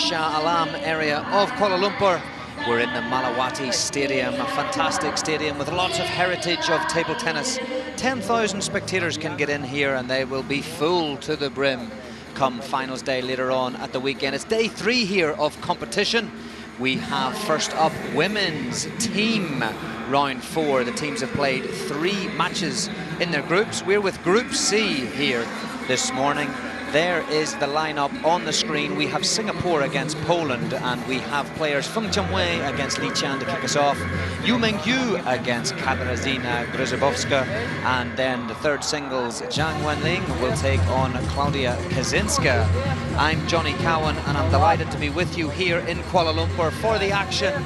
Shah Alam area of Kuala Lumpur. We're in the Malawati Stadium, a fantastic stadium with lots of heritage of table tennis. 10,000 spectators can get in here and they will be full to the brim come finals day later on at the weekend. It's day 3 here of competition. We have first up women's team round 4. The teams have played 3 matches in their groups. We're with Group C here this morning. There is the lineup on the screen. We have Singapore against Poland, and we have players Feng Jianwei against Li Qian to kick us off, Yu Mengyu against Katarzyna Grzybowska, and then the third singles, Zhang Wenling will take on Klaudia Kaczynska. I'm Johnny Cowan, and I'm delighted to be with you here in Kuala Lumpur for the action.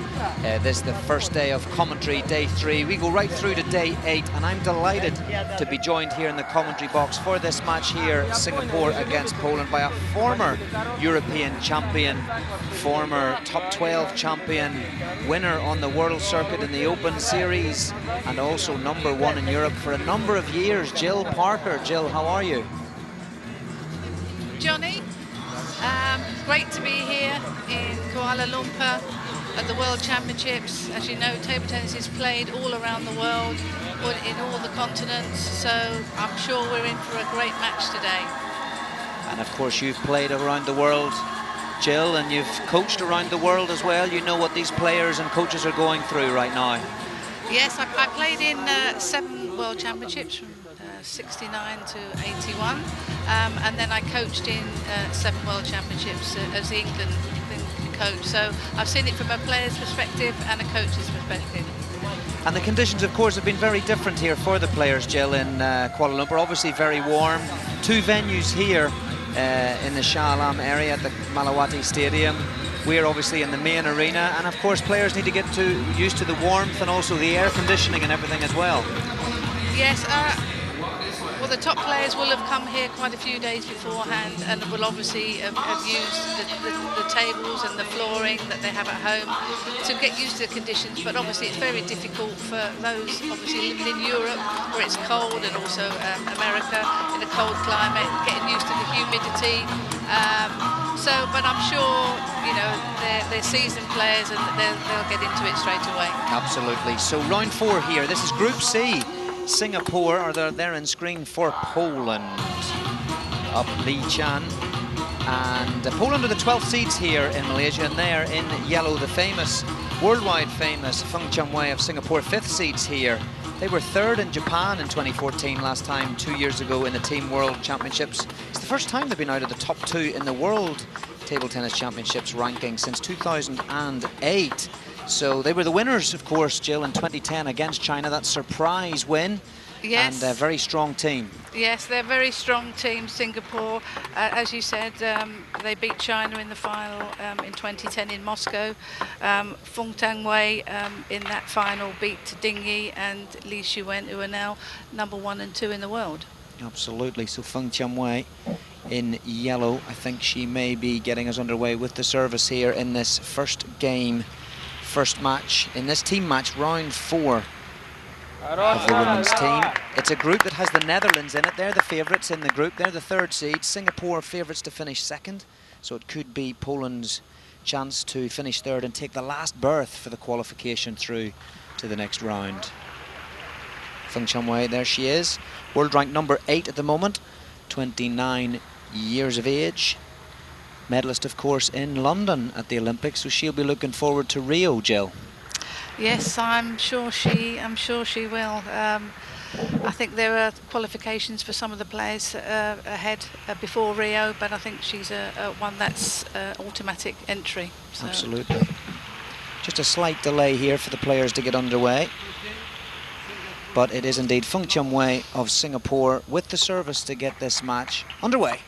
This is the first day of commentary, day 3. We go right through to day 8, and I'm delighted to be joined here in the commentary box for this match here, Singapore against Poland, by a former European champion, former top 12 champion, winner on the world circuit in the Open Series, and also #1 in Europe for a number of years, Jill Parker. Jill, how are you? Johnny, great to be here in Kuala Lumpur at the World Championships. As you know, table tennis is played all around the world, in all the continents, so I'm sure we're in for a great match today. And of course you've played around the world, Jill, and you've coached around the world as well. You know what these players and coaches are going through right now. Yes, I played in 7 World Championships from 69 to 81, and then I coached in 7 World Championships as the England coach. So I've seen it from a player's perspective and a coach's perspective. And the conditions, of course, have been very different here for the players, Jill, in Kuala Lumpur. Obviously very warm. 2 venues here in the Shah Alam area at the Malawati Stadium. We're obviously in the main arena, and of course players need to get used to the warmth and also the air conditioning and everything as well. Yes, well, the top players will have come here quite a few days beforehand and will obviously have used the tables and the flooring that they have at home to get used to the conditions, but obviously it's very difficult for those obviously living in Europe where it's cold, and also America in a cold climate, getting used to the humidity. But I'm sure, you know, they're seasoned players and they'll get into it straight away. Absolutely. So round 4 here, this is Group C. Singapore are there in screen for Poland. Up Li Qian. And Poland are the 12th seeds here in Malaysia, and they're in yellow, the famous, worldwide famous Feng Jianwei of Singapore, 5th seeds here. They were 3rd in Japan in 2014, last time 2 years ago in the Team World Championships. It's the first time they've been out of the top 2 in the World Table Tennis Championships ranking since 2008. So they were the winners, of course, Jill, in 2010 against China. That surprise win. Yes. And a very strong team. Yes, they're a very strong team, Singapore. As you said, they beat China in the final in 2010 in Moscow. Feng Jianwei in that final beat Ding Yi and Li Qian, who are now #1 and 2 in the world. Absolutely. So Feng Jianwei in yellow. I think she may be getting us underway with the service here in this first game, first match, in this team match, round 4 of the women's team. It's a group that has the Netherlands in it. They're the favourites in the group. They're the 3rd seed. Singapore favourites to finish 2nd. So it could be Poland's chance to finish 3rd and take the last berth for the qualification through to the next round. Feng Jianwei, there she is. World rank #8 at the moment. 29 years of age. Medalist, of course, in London at the Olympics. So she'll be looking forward to Rio, Jill. Yes, I'm sure she will. I think there are qualifications for some of the players ahead before Rio, but I think she's one that's automatic entry. So. Absolutely. Just a slight delay here for the players to get underway. But it is indeed Feng Jianwei of Singapore with the service to get this match underway.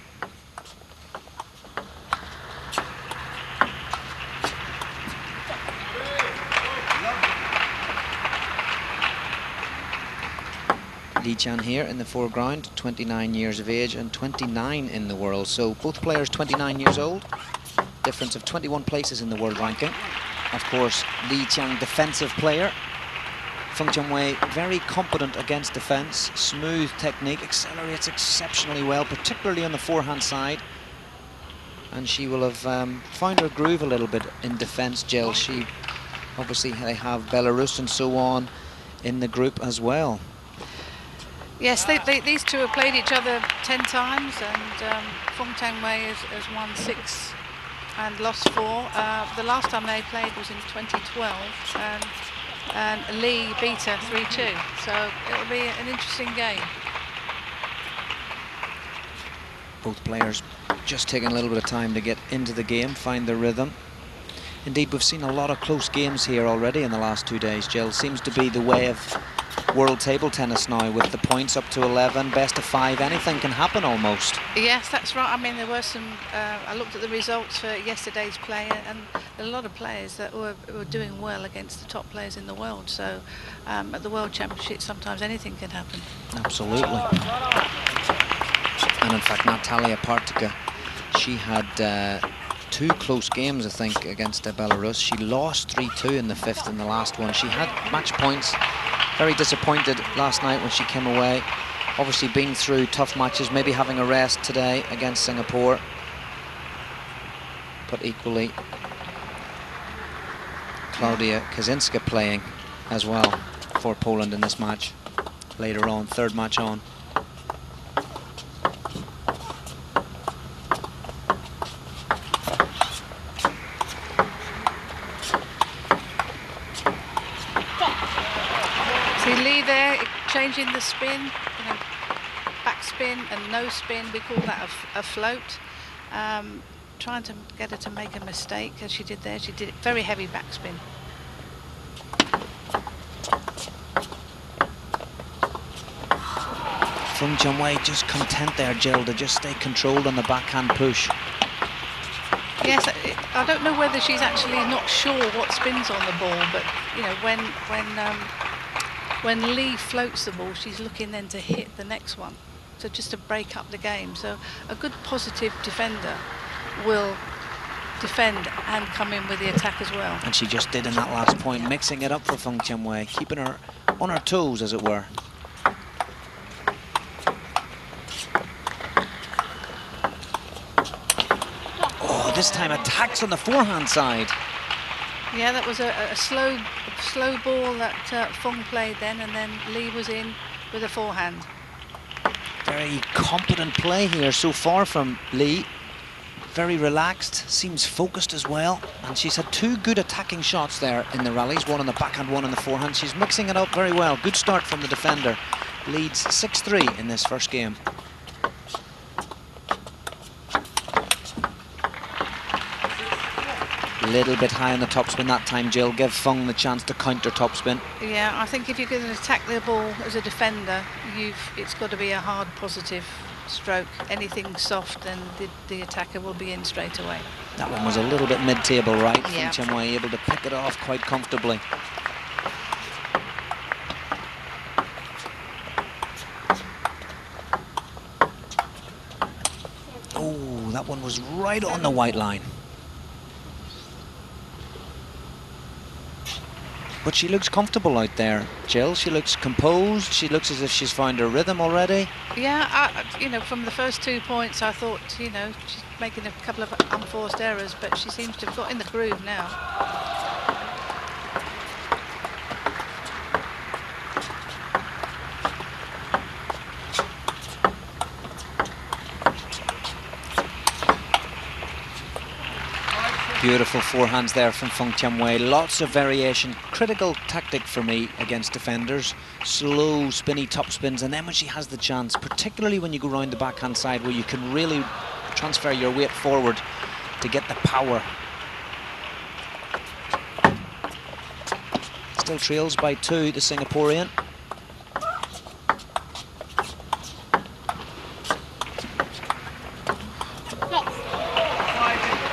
Li Qian here in the foreground, 29 years of age and 29 in the world. So both players 29 years old, difference of 21 places in the world ranking. Of course, Li Qian, defensive player. Feng Jianwei, very competent against defense, smooth technique, accelerates exceptionally well, particularly on the forehand side. and she will have found her groove a little bit in defence, Jill. She obviously, they have Belarus and so on in the group as well. Yes, these two have played each other 10 times, and Fong Tangwei has won 6 and lost 4. The last time they played was in 2012, and Lee beat her 3-2. So it'll be an interesting game. Both players just taking a little bit of time to get into the game, find their rhythm. Indeed, we've seen a lot of close games here already in the last 2 days, Jill. Seems to be the way of world table tennis now, with the points up to 11, best of 5, anything can happen almost. Yes, that's right. I mean, there were some, I looked at the results for yesterday's play, and a lot of players that were doing well against the top players in the world. So at the World Championship, sometimes anything can happen. Absolutely. And in fact, Natalia Partika, she had 2 close games, I think, against Belarus. She lost 3-2 in the 5th in the last one. She had match points. Very disappointed last night when she came away. Obviously been through tough matches, maybe having a rest today against Singapore. But equally, Klaudia Kaczynska playing as well for Poland in this match. Later on, 3rd match on. Lee there, changing the spin, you know, back spin and no spin. We call that a float. Trying to get her to make a mistake, as she did there. She did it very heavy backspin. Fung Chun-wei just content there, Jill, to just stay controlled on the backhand push. Yes, I don't know whether she's actually not sure what spins on the ball, but you know, when Lee floats the ball, she's looking then to hit the next one, so just to break up the game. So a good positive defender will defend and come in with the attack as well. And she just did in that last point, mixing it up for Fung Chun-wei, keeping her on her toes, as it were. Oh, this time attacks on the forehand side. Yeah, that was a slow ball that Fung played then, and then Lee was in with a forehand. Very competent play here so far from Lee. Very relaxed, seems focused as well, and she's had 2 good attacking shots there in the rallies, one on the backhand, one on the forehand. She's mixing it up very well. Good start from the defender. Leads 6-3 in this first game. Little bit high on the topspin that time, Jill. Give Fung the chance to counter topspin. Yeah, I think if you're going to attack the ball as a defender, it's got to be a hard positive stroke. Anything soft, and the attacker will be in straight away. That one was a little bit mid-table, right? Yeah. Fung Chun-wei able to pick it off quite comfortably. Oh, that one was right on the white line. But she looks comfortable out there, Jill. She looks composed. She looks as if she's found her rhythm already. Yeah, you know, from the first 2 points, I thought, you know, she's making a couple of unforced errors, but she seems to have got in the groove now. Beautiful forehands there from Fung Chun-wei. Lots of variation. Critical tactic for me against defenders. Slow, spinny top spins, and then when she has the chance, particularly when you go round the backhand side where you can really transfer your weight forward to get the power. Still trails by 2, the Singaporean.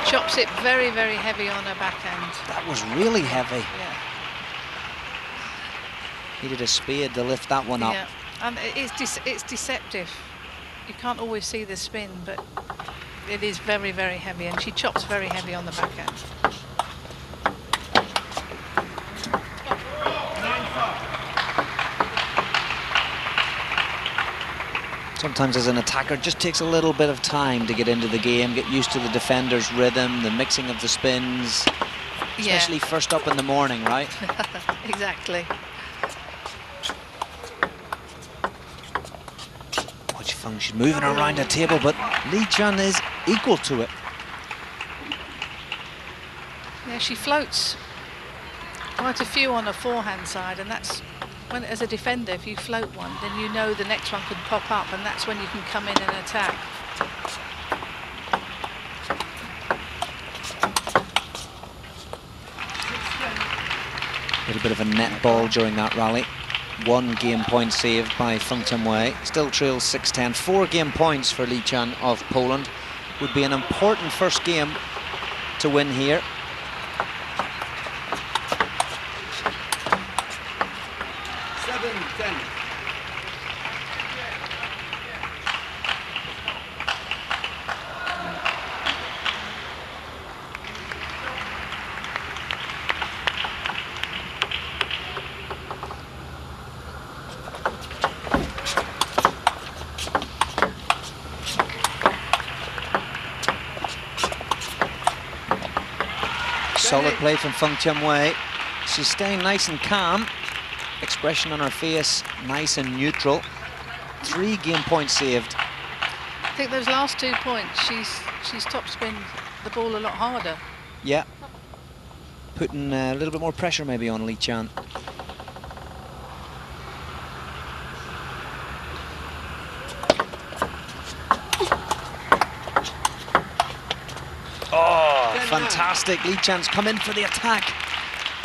Chops it very, very heavy on her backhand. That was really heavy. Yeah. Needed a spade to lift that one up. Yeah, and it's deceptive. You can't always see the spin, but it is very, very heavy, and she chops very heavy on the backhand. Sometimes as an attacker, it just takes a little bit of time to get into the game, get used to the defender's rhythm, the mixing of the spins, especially first up in the morning, right? Exactly. Watch Feng, she's moving around the table, but Li Chun is equal to it. Yeah, she floats quite a few on her forehand side, and that's when, as a defender, if you float one, then you know the next one could pop up, and that's when you can come in and attack. A little bit of a net ball during that rally. 1 game point saved by Feng Tianwei. Still trails 6-10. 4 game points for Li Chun of Poland. Would be an important first game to win here. Solid play from Feng Tianwei. She's staying nice and calm. Expression on her face, nice and neutral. 3 game points saved. I think those last 2 points, she's top-spin the ball a lot harder. Yeah. Putting a little bit more pressure maybe on Li Chun. Oh, fantastic. Li Chun's come in for the attack,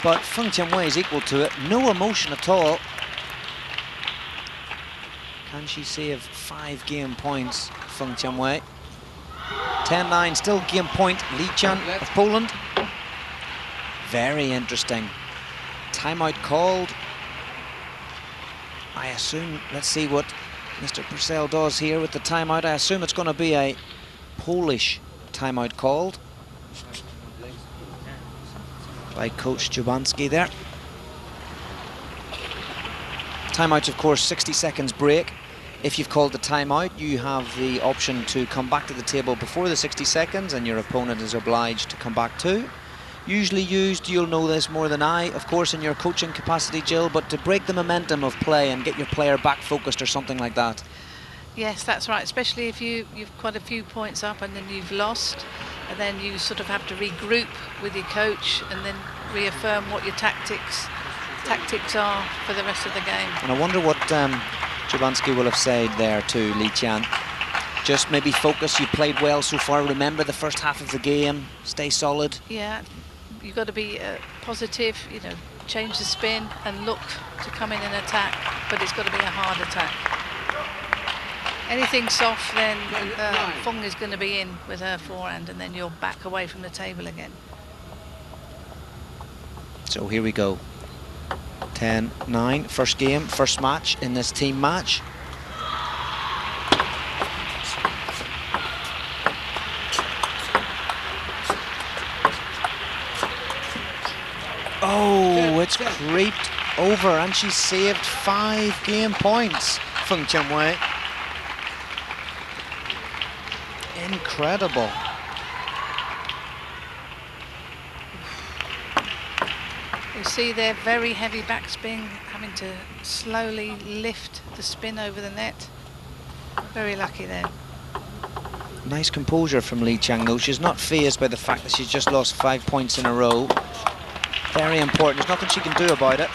but Feng Tianwei is equal to it. No emotion at all. Can she save 5 game points, Feng Tianwei? 10-9, still game point, Li Chun of Poland. Very interesting. Timeout called. I assume, let's see what Mr. Purcell does here with the timeout. I assume it's going to be a Polish timeout called by Coach Jubanski there. Timeouts, of course, 60 seconds break. If you've called the timeout, you have the option to come back to the table before the 60 seconds, and your opponent is obliged to come back too. Usually used, you'll know this more than I, of course, in your coaching capacity, Jill, but to break the momentum of play and get your player back focused or something like that. Yes, that's right, especially if you've quite a few points up and then you've lost, and then you sort of have to regroup with your coach and then reaffirm what your tactics are for the rest of the game. And I wonder what Jubanski will have said there to Li Chun. Just maybe focus, you played well so far, remember the first half of the game, stay solid. Yeah, you've got to be positive, you know, change the spin and look to come in and attack, but it's got to be a hard attack. Anything soft, then Feng is going to be in with her forehand, and then you're back away from the table again. So here we go. 10-9, first game, first match in this team match. Oh, it's creeped over, and she saved 5 game points, Feng Tianwei. Incredible. You see their very heavy backspin, having to slowly lift the spin over the net. Very lucky there. Nice composure from Li Chun, though. She's not fazed by the fact that she's just lost 5 points in a row. Very important. There's nothing she can do about it.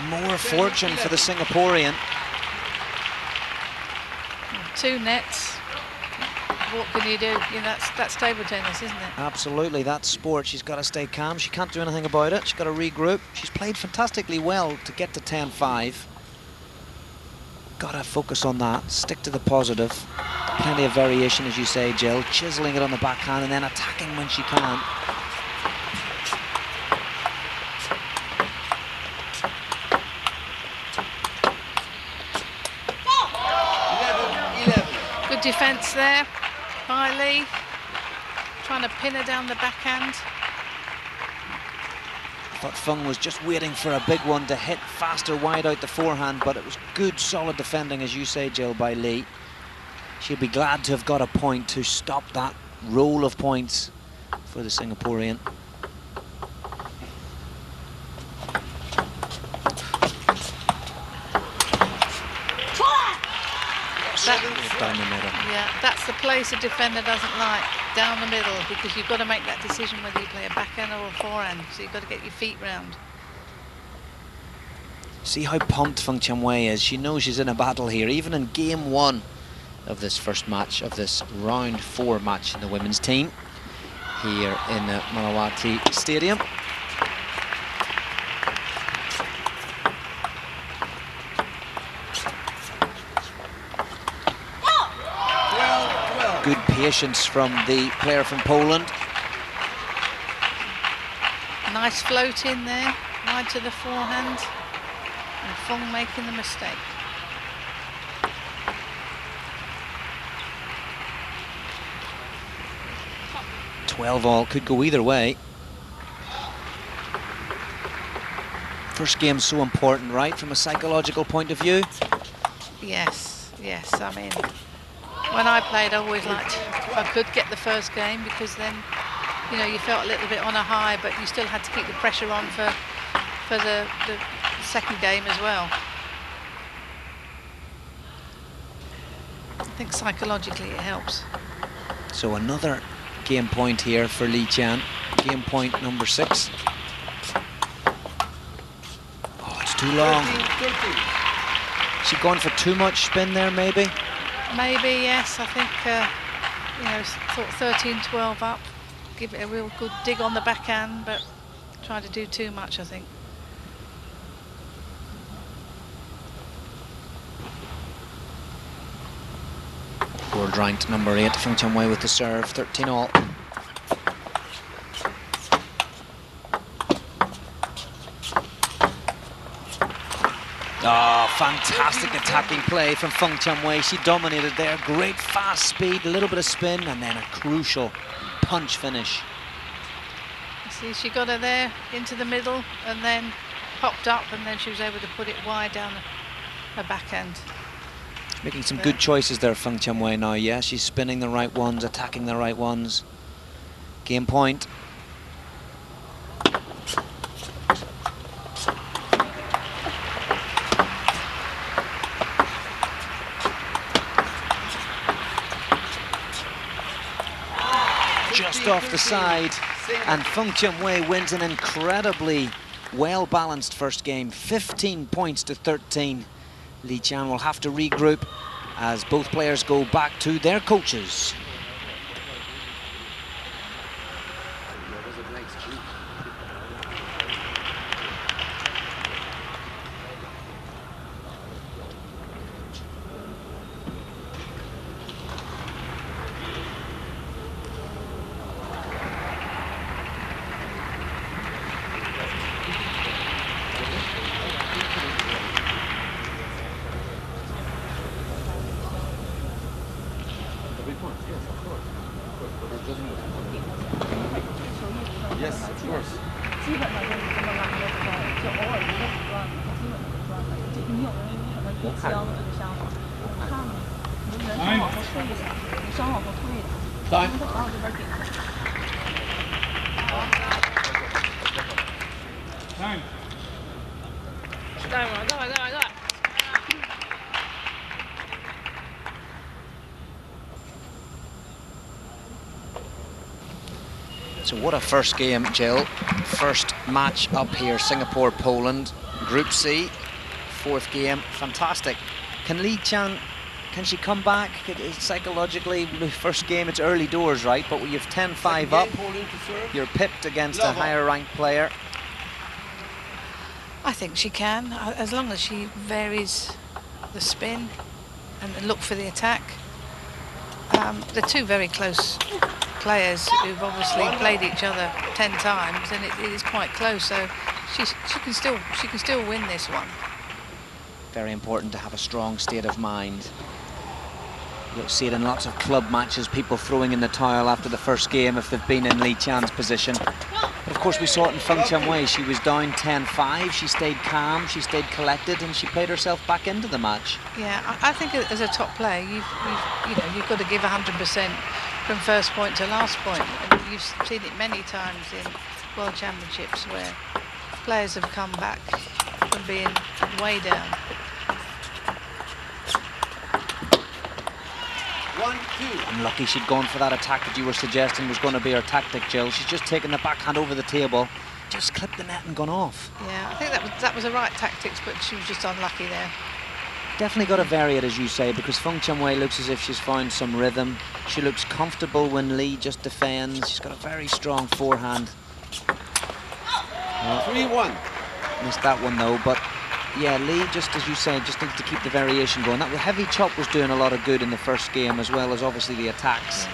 More fortune for the Singaporean. 2 nets. What can you do? You know, that's table tennis, isn't it? Absolutely, that's sport. She's got to stay calm. She can't do anything about it. She's got to regroup. She's played fantastically well to get to 10-5. Got to focus on that. Stick to the positive. Plenty of variation, as you say, Jill. Chiseling it on the backhand and then attacking when she can. Good defence there by Li, trying to pin her down the backhand. thought Fung was just waiting for a big one to hit faster wide out the forehand, but it was good, solid defending, as you say, Jill, by Lee. She'll be glad to have got a point to stop that roll of points for the Singaporean. Down the middle. Yeah, that's the place a defender doesn't like, down the middle, because you've got to make that decision whether you play a backhand or a forehand, so you've got to get your feet round. See how pumped Fung Cham-Wei is. She knows she's in a battle here, even in game 1 of this first match, of this round 4 match in the women's team here in the Malawati Stadium. Good patience from the player from Poland. Nice float in there, wide to the forehand, and Fung making the mistake. All could go either way. First game's so important, right, from a psychological point of view? Yes, yes. I mean, when I played, I always liked if I could get the first game, because then, you know, you felt a little bit on a high, but you still had to keep the pressure on for the second game as well. I think psychologically it helps. So another game point here for Lee Chan. Game point number 6. Oh, it's too long. She gone for too much spin there, maybe? Maybe, yes. I think, you know, thought 13-12 up. Give it a real good dig on the backhand, but tried to do too much, I think. World ranked number 8, Fung Cham-Wei with the serve, 13-all. Oh, fantastic attacking play from Fung Cham-Wei. She dominated there. Great fast speed, a little bit of spin, and then a crucial punch finish. See, she got her there into the middle and then popped up, and then she was able to put it wide down her backhand. Making some good choices there, Fung Cham-Wei now. Yeah, she's spinning the right ones, attacking the right ones. Game point. Just off the side, and Fung Cham-Wei wins an incredibly well-balanced first game, 15 points to 13. Lee Chan will have to regroup as both players go back to their coaches. Yes, of course. 基本上就是这么来的，就偶尔一个不转的，基本都不转的。你有没有可能比较这个想法？我看了，你人稍往后退一点，你稍往后退一点，因为他朝我这边顶着。再玩，再玩，再玩，再玩。 So what a first game, Jill. First match up here, Singapore, Poland, Group C. Fourth game, fantastic. Can Lee Chan, can she come back psychologically? The first game, it's early doors, right? But you've 10-5 up, you're pipped against a higher ranked player. I think she can, as long as she varies the spin and look for the attack. They're two very close players who've obviously played each other 10 times, and it is quite close. So she can still win this one. Very important to have a strong state of mind. You'll see it in lots of club matches, people throwing in the towel after the first game if they've been in Li Qian's position. But of course we saw it in Feng Qianwei. She was down 10-5, she stayed calm, she stayed collected, and she played herself back into the match. Yeah, I think as a top player, you've got to give 100% from first point to last point. And you've seen it many times in World Championships where players have come back from being way down. 1-2. Unlucky she'd gone for that attack that you were suggesting was going to be her tactic, Jill. She's just taken the backhand over the table, just clipped the net and gone off. Yeah, I think that was the right tactics, but she was just unlucky there. Definitely got to vary it, as you say, because Feng Qianwei looks as if she's found some rhythm. She looks comfortable when Li just defends. She's got a very strong forehand. 3-1. Missed that one though, but yeah, Li, just as you say, just needs to keep the variation going. That heavy chop was doing a lot of good in the first game, as well as obviously the attacks. Yeah.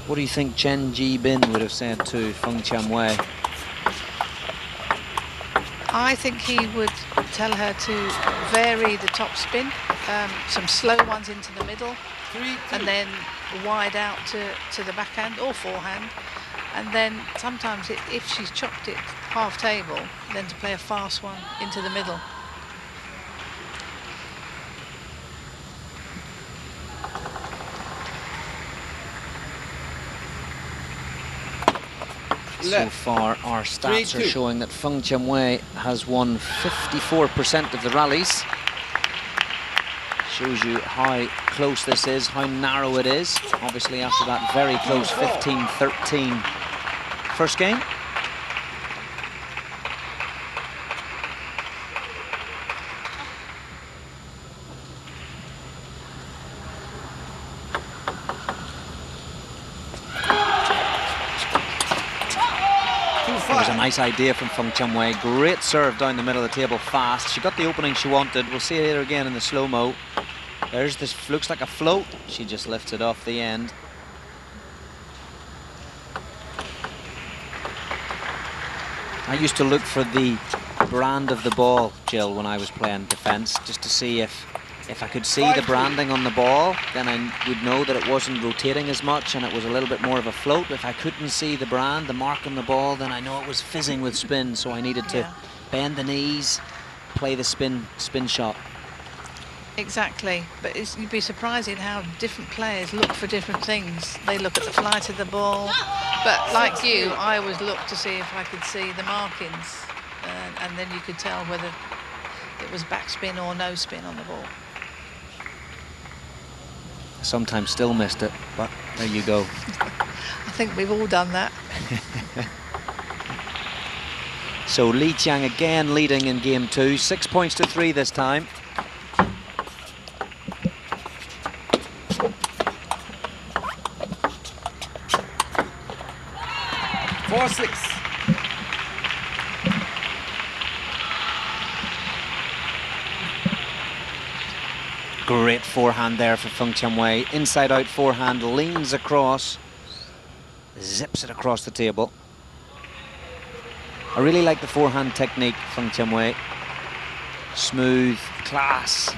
What do you think Chen Jibin would have said to Feng Qianwei? I think he would tell her to vary the top spin, some slow ones into the middle, 3-2. and then wide out to the backhand or forehand. And then sometimes if she's chopped it half table, then to play a fast one into the middle. So far, our stats are showing that Feng Qianwei has won 54% of the rallies. Shows you how close this is, how narrow it is. Obviously, after that very close 15-13 first game. It was a nice idea from Feng Qianwei. Great serve down the middle of the table fast. She got the opening she wanted. We'll see it here again in the slow-mo. There's this, looks like a float. She just lifts it off the end. I used to look for the brand of the ball, Jill, when I was playing defence, just to see if I could see the branding on the ball, then I would know that it wasn't rotating as much and it was a little bit more of a float. If I couldn't see the brand, the mark on the ball, then I know it was fizzing with spin, so I needed to bend the knees, play the spin shot. Exactly, but you'd be surprised in how different players look for different things. They look at the flight of the ball, but like you, I always looked to see if I could see the markings, and then you could tell whether it was backspin or no spin on the ball. Sometimes still missed it, but there you go. I think we've all done that. So Li Qiang again leading in game 2, 6-3 this time. Great forehand there for Feng Qianwei. Inside out forehand, leans across, zips it across the table. I really like the forehand technique, Feng Qianwei. Smooth, class.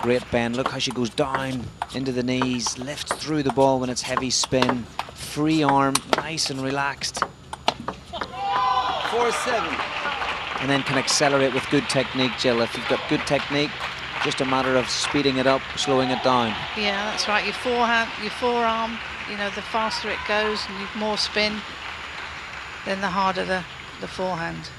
Great bend. Look how she goes down into the knees, lifts through the ball when it's heavy spin. Free arm, nice and relaxed. 4-7. And then can accelerate with good technique, Jill. If you've got good technique, just a matter of speeding it up, slowing it down. Yeah, that's right. Your forehand, your forearm, you know, the faster it goes and you've more spin, then the harder the forehand.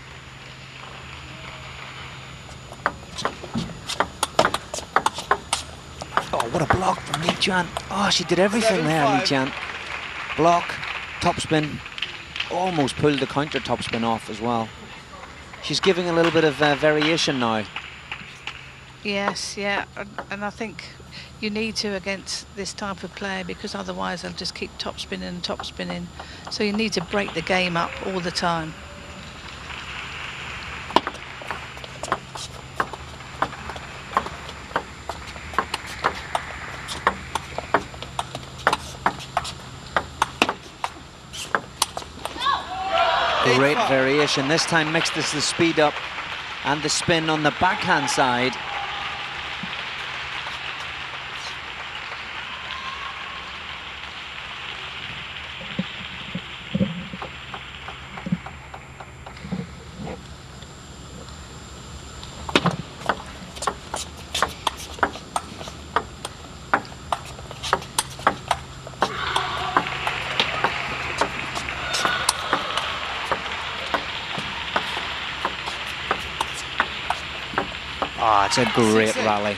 Oh, what a block from Li Qian. Oh, she did everything there, Li Qian. Block, topspin, almost pulled the counter topspin off as well. She's giving a little bit of variation now. Yes, yeah, and I think you need to against this type of player, because otherwise they'll just keep topspinning and topspinning. So you need to break the game up all the time. Great variation. This time mixed this the speed up. And the spin on the backhand side. Oh, it's a great rally.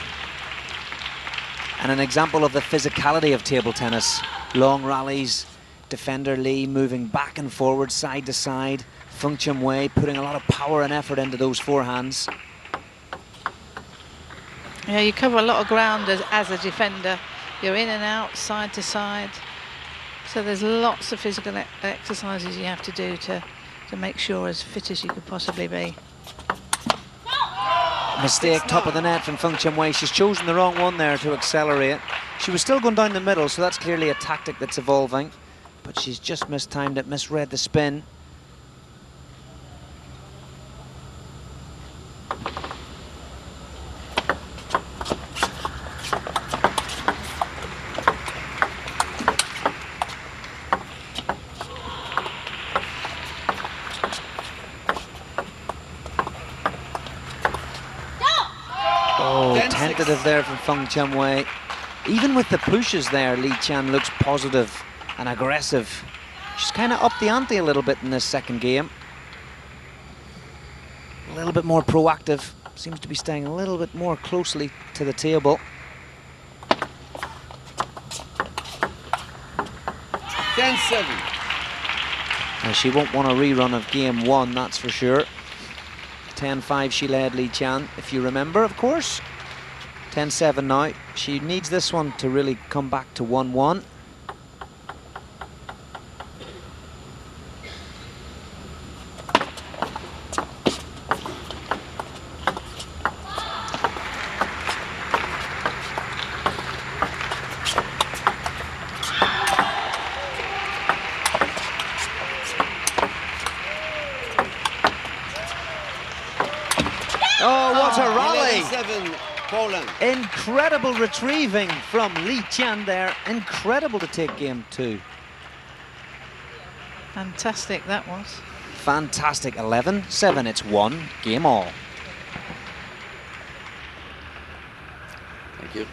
And an example of the physicality of table tennis. Long rallies, defender Lee moving back and forward, side to side. Feng Chim-wei putting a lot of power and effort into those forehands. Yeah, you cover a lot of ground as a defender. You're in and out, side to side. So there's lots of physical exercises you have to do to make sure as fit as you could possibly be. Mistake, top of the net from Feng Chim-wei. She's chosen the wrong one there to accelerate. She was still going down the middle, so that's clearly a tactic that's evolving. But she's just mistimed it, misread the spin. Tentative there from Feng Chim-wei. Even with the pushes there, Li Qian looks positive and aggressive. She's kind of upped the ante a little bit in this second game. A little bit more proactive. Seems to be staying a little bit more closely to the table. 10-7. And she won't want a rerun of game one, that's for sure. 10-5 she led Li Qian, if you remember, of course. 10-7 now. She needs this one to really come back to 1-1. Oh, what a rally! 11-7. Poland. Incredible retrieving from Li Qian there. Incredible to take game two. Fantastic that was. Fantastic. 11-7. It's 1 game all. Thank you.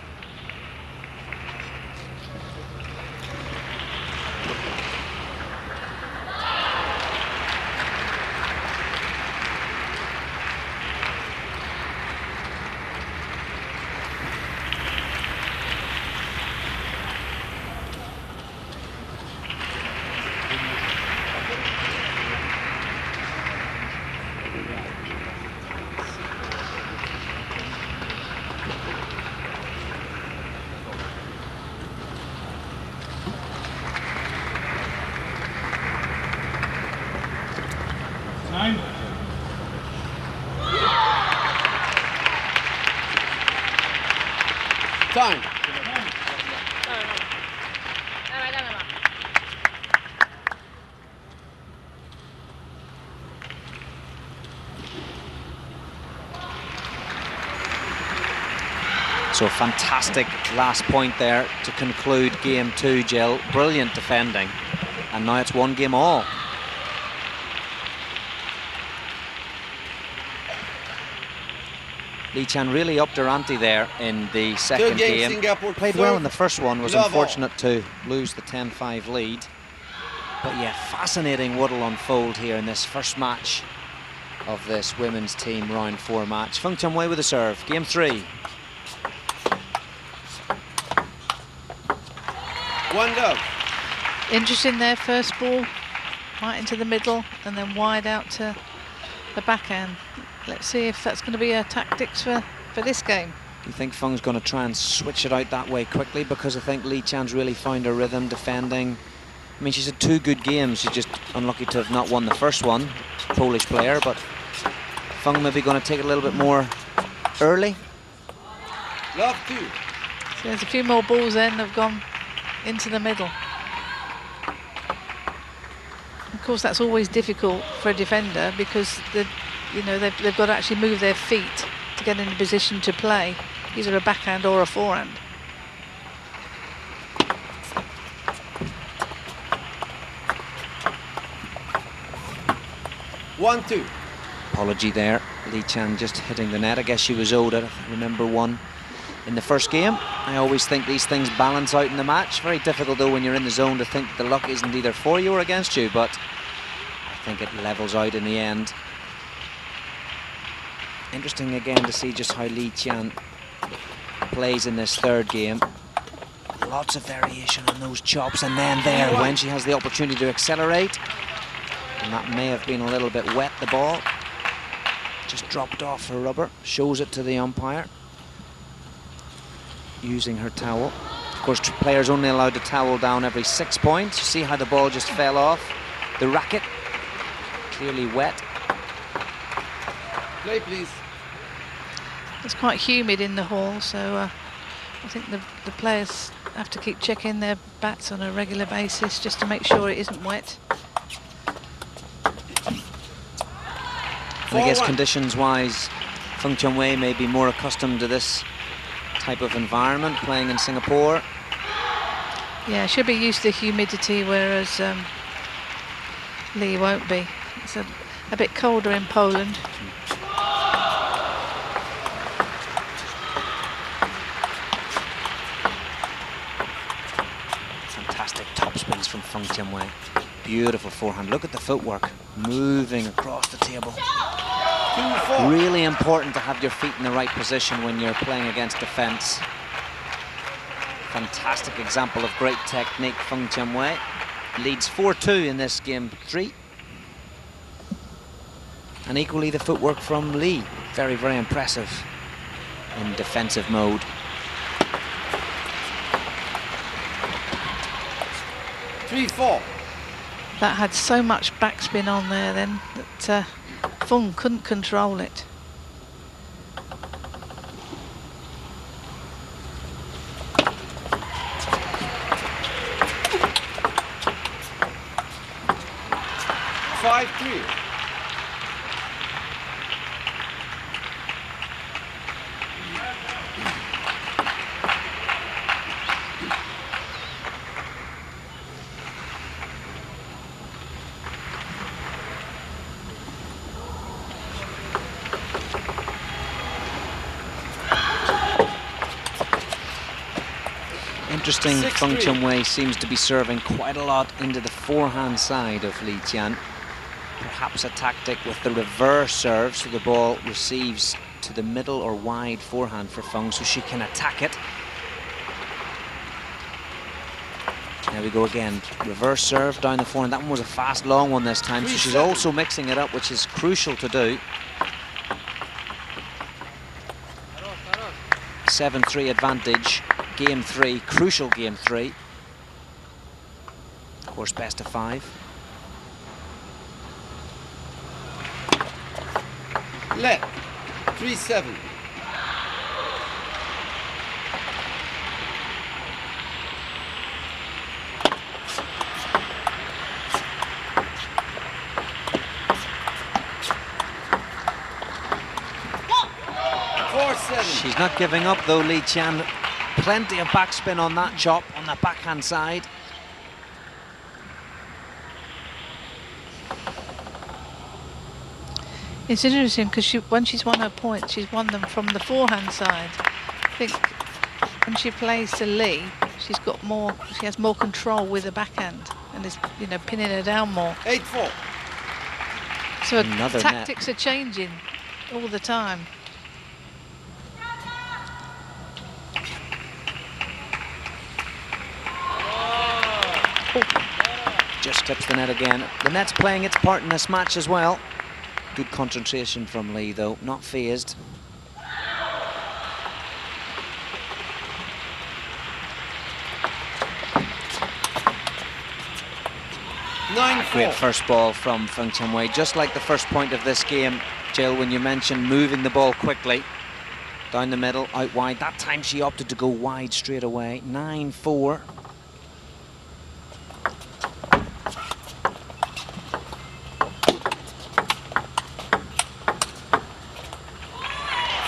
Time. So fantastic last point there to conclude game two, Jill. Brilliant defending. And now it's 1 game all. Li Qian really upped her ante there in the second game. Singapore Played well in the first one, was unfortunate to lose the 10-5 lead. But yeah, fascinating what'll unfold here in this first match of this women's team round 4 match. Feng Chim-wei with a serve, game 3. 1-0. Interesting there, first ball right into the middle and then wide out to the backhand. Let's see if that's going to be her tactics for this game. Do you think Feng's going to try and switch it out that way quickly? Because I think Li Qian's really found her rhythm defending. I mean, she's had 2 good games. She's just unlucky to have not won the first one, Polish player, but Feng maybe going to take it a little bit more early. Love 2. So there's a few more balls then that have gone into the middle. Of course, that's always difficult for a defender because you know, they've got to actually move their feet to get in a position to play, either a backhand or a forehand. One, two. Apology there. Lee Chan just hitting the net. I guess she was owed it. I remember one in the first game. I always think these things balance out in the match. Very difficult though when you're in the zone to think the luck isn't either for you or against you, but I think it levels out in the end. Interesting again to see just how Lee Chan plays in this third game. Lots of variation on those chops, and then there when she has the opportunity to accelerate, and that may have been a little bit wet, the ball just dropped off her rubber, shows it to the umpire using her towel. Of course, players only allowed to towel down every 6 points. You see how the ball just fell off the racket, clearly wet. Play, please. It's quite humid in the hall, so I think the players have to keep checking their bats on a regular basis just to make sure it isn't wet. And I guess conditions-wise, Feng Chunwei may be more accustomed to this type of environment, playing in Singapore. Yeah, she'll be used to humidity, whereas Lee won't be. It's a bit colder in Poland. Fantastic topspins from Feng Chunwei. Beautiful forehand. Look at the footwork, moving across the table. 2-4. Really important to have your feet in the right position when you're playing against defense. Fantastic example of great technique, Feng Chunwei. Leads 4-2 in this game 3. And equally the footwork from Lee. Very, very impressive in defensive mode. 3-4. That had so much backspin on there then that Feng couldn't control it. Interesting, Feng Chunwei seems to be serving quite a lot into the forehand side of Lee Chan. Perhaps a tactic with the reverse serve, so the ball receives to the middle or wide forehand for Feng, so she can attack it. There we go again, reverse serve down the forehand. That one was a fast, long one this time, so she's also mixing it up, which is crucial to do. 7-3 advantage. Game 3, crucial game 3. Of course, best of 5. Let 3-7. She's not giving up though, Lee Chan. Plenty of backspin on that chop on the backhand side. It's interesting because when she's won her points, she's won them from the forehand side. I think when she plays to Lee, she has more control with the backhand and is, you know, pinning her down more. 8-4. So tactics are changing all the time. Just clips the net again. The net's playing its part in this match as well. Good concentration from Lee though, not phased. 9-4. Great first ball from Feng Chunwei, just like the first point of this game, Jill, when you mentioned moving the ball quickly. Down the middle, out wide. That time she opted to go wide straight away. 9-4.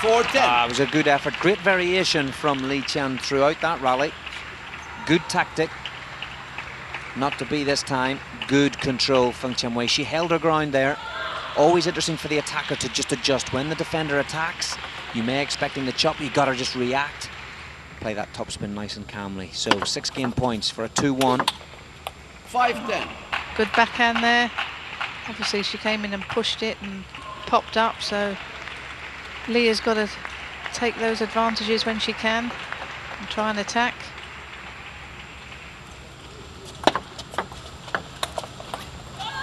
4-10. It was a good effort. Great variation from Li Qian throughout that rally. Good tactic. Not to be this time. Good control, Feng Qianwei. She held her ground there. Always interesting for the attacker to just adjust. When the defender attacks, you may expecting the chop. You got to just react. Play that topspin nice and calmly. So 6 game points for a 2-1. 5-10. Good backhand there. Obviously she came in and pushed it and popped up, so Li has got to take those advantages when she can and try and attack.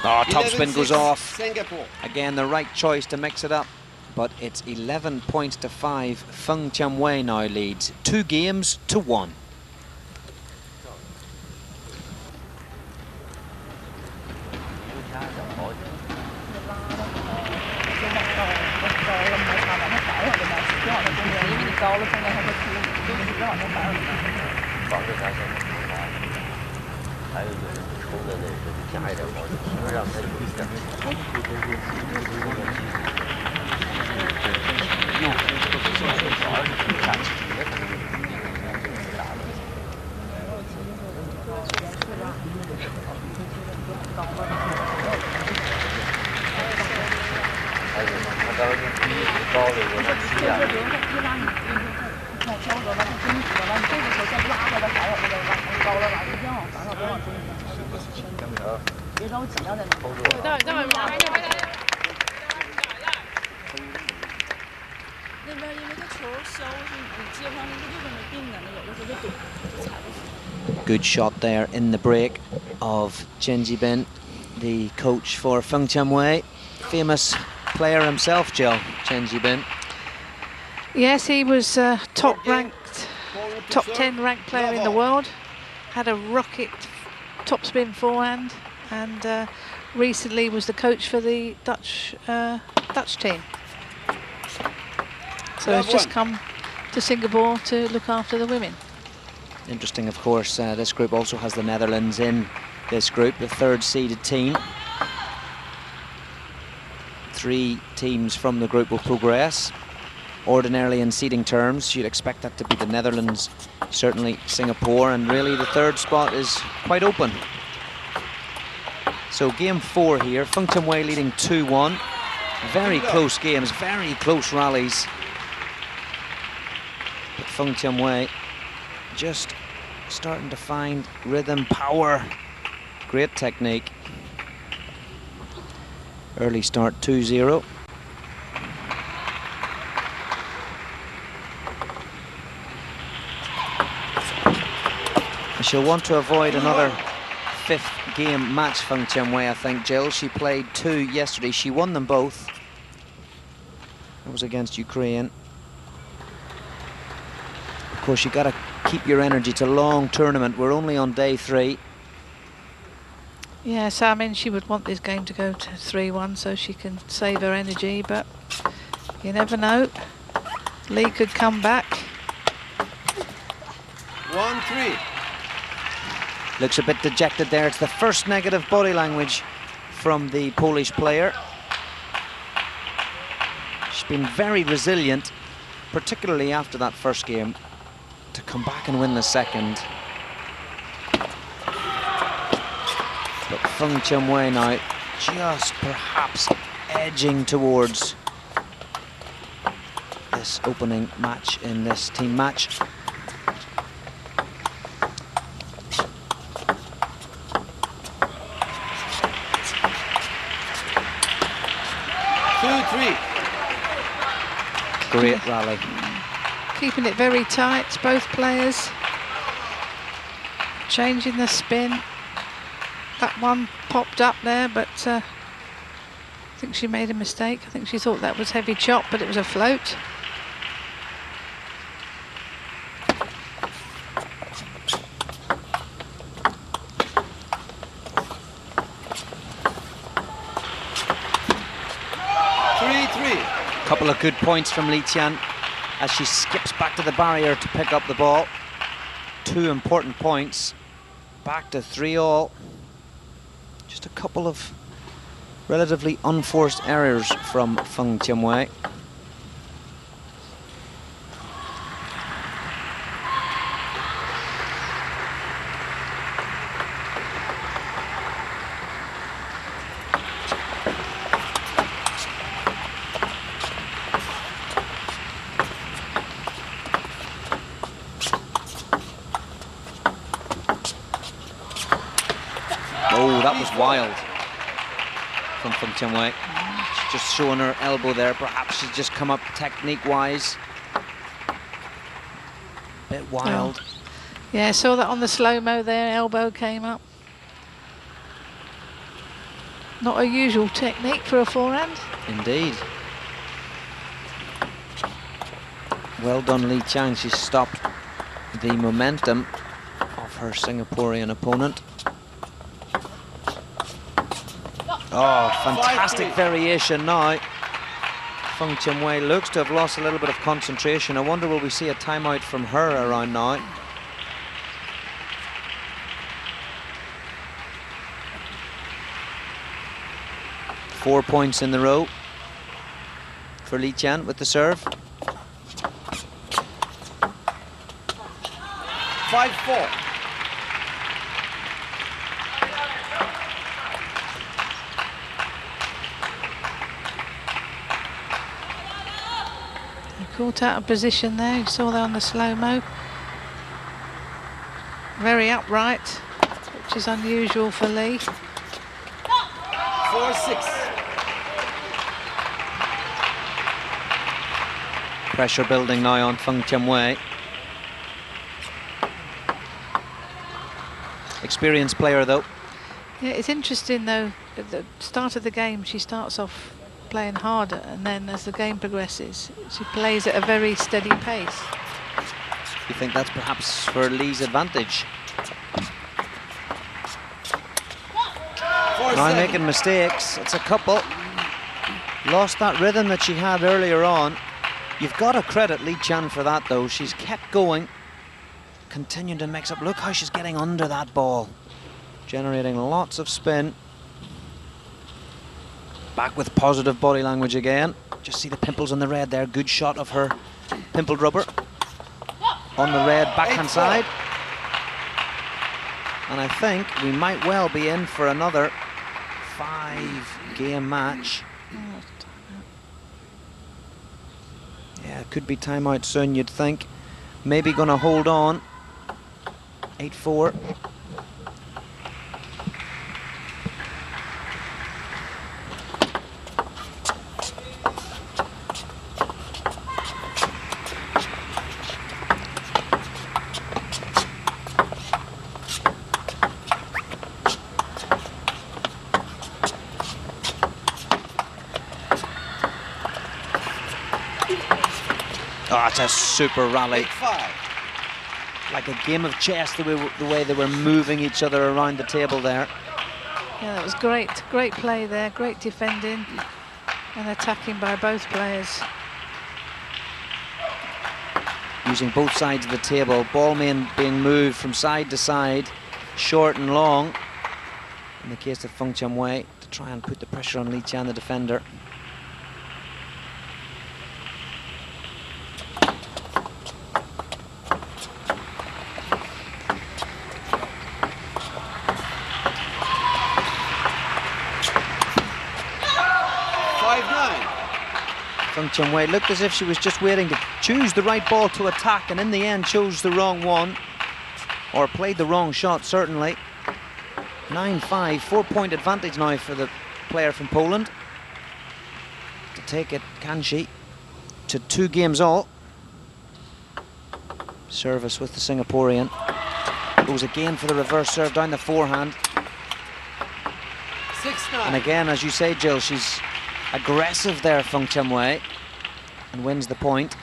Oh, topspin goes off. Singapore. Again, the right choice to mix it up. But it's 11 points to 5. Feng Qianwei now leads 2 games to 1. Good shot there in the break of Chen Jibin, the coach for Feng Qianwei. Famous player himself, Jill, Chen Jibin. Yes, he was top 10 ranked player in the world. Had a rocket topspin forehand, and recently was the coach for the Dutch team. So he's just come to Singapore to look after the women. Interesting, of course, this group also has the Netherlands in this group, the 3rd seeded team. 3 teams from the group will progress. Ordinarily in seeding terms, you'd expect that to be the Netherlands, certainly Singapore, and really the 3rd spot is quite open. So game 4 here, Feng Qianwei leading 2-1. Very close games, very close rallies. But Feng Qianwei just starting to find rhythm, power, great technique. Early start 2-0. She'll want to avoid another 5th game match, Feng Qianwei, I think, Jill. She played 2 yesterday. She won them both. That was against Ukraine. Of course, you got to keep your energy to long tournament. We're only on day 3. Yes, I mean, she would want this game to go to 3-1 so she can save her energy, but you never know. Li could come back. 1-3. Looks a bit dejected there. It's the first negative body language from the Polish player. She's been very resilient, particularly after that first game, to come back and win the second. But Feng Qianwei now just perhaps edging towards this opening match in this team match. Great rally. Keeping it very tight, both players. Changing the spin. That one popped up there, but I think she made a mistake. I think she thought that was heavy chop, but it was a float. Couple of good points from Li Qian as she skips back to the barrier to pick up the ball. 2 important points. Back to 3-all. Just a couple of relatively unforced errors from Feng Qianwei. Oh, that was wild from Feng Tianwei. She's just showing her elbow there. Perhaps she's just come up technique-wise. Bit wild. Oh. Yeah, I saw that on the slow-mo there. Elbow came up. Not a usual technique for a forehand. Indeed. Well done, Li Qiang. She stopped the momentum of her Singaporean opponent. Oh, fantastic variation now. Feng Tianwei looks to have lost a little bit of concentration. I wonder will we see a timeout from her around now. Four points in the row for Li Qiang with the serve. 5-4. Caught out of position there. You saw that on the slow-mo. Very upright, which is unusual for Li. 4-6. Pressure building now on Feng Tianwei. Experienced player though. Yeah, it's interesting though, at the start of the game she starts off playing harder, and then as the game progresses she plays at a very steady pace. You think that's perhaps for Li's advantage? Now making mistakes, it's a couple. Lost that rhythm that she had earlier on. You've got to credit Li Qiang for that though. She's kept going, continuing to mix up. Look how she's getting under that ball, generating lots of spin. Back with positive body language again. Just see the pimples on the red there. Good shot of her pimpled rubber on the red backhand side. And I think we might well be in for another 5-game match. Yeah, it could be timeout soon, you'd think. Maybe gonna hold on. 8-4. Oh, it's a super rally. 8-5. Like a game of chess, the way they were moving each other around the table there. Yeah, that was great. Great play there, great defending and attacking by both players. Using both sides of the table, ball being moved from side to side, short and long, in the case of Feng Tianwei, to try and put the pressure on Li Qiang, the defender. Feng Tianwei looked as if she was just waiting to choose the right ball to attack, and in the end chose the wrong one, or played the wrong shot, certainly. 9-5, 4-point advantage now for the player from Poland. To take it, can she, to 2 games all. Service with the Singaporean. Goes again for the reverse serve down the forehand. 6-9. And again, as you say, Jill, she's aggressive there, Feng Tianwei, and wins the point.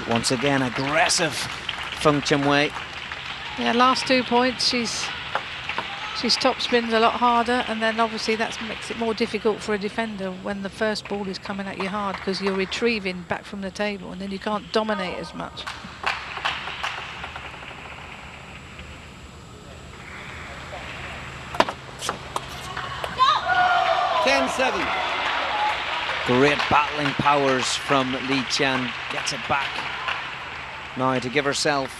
Once again, aggressive Feng Tianwei. Yeah, last 2 points, she's top spins a lot harder, and then obviously that makes it more difficult for a defender when the first ball is coming at you hard, because you're retrieving back from the table and then you can't dominate as much. 10-7. Great battling powers from Li Qian. Gets it back. Now to give herself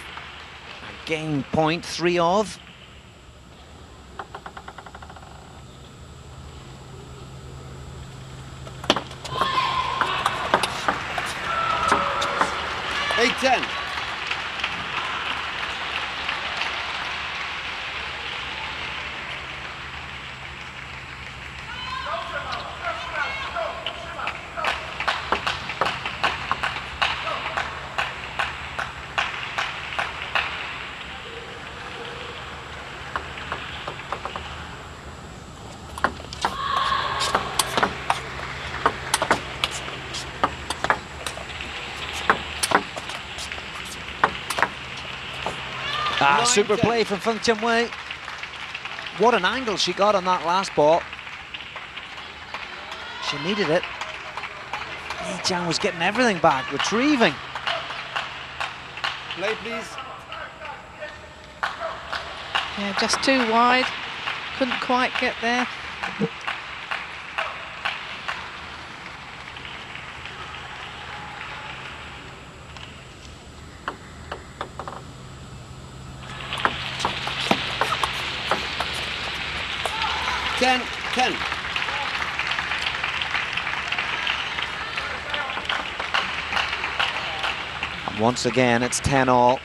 a game point, 3 of. Eight, 10. Super play from Feng Qianwei. What an angle she got on that last ball. She needed it. Li Qian was getting everything back, retrieving. Play, please. Yeah, just too wide. Couldn't quite get there. Once again, it's 10-all.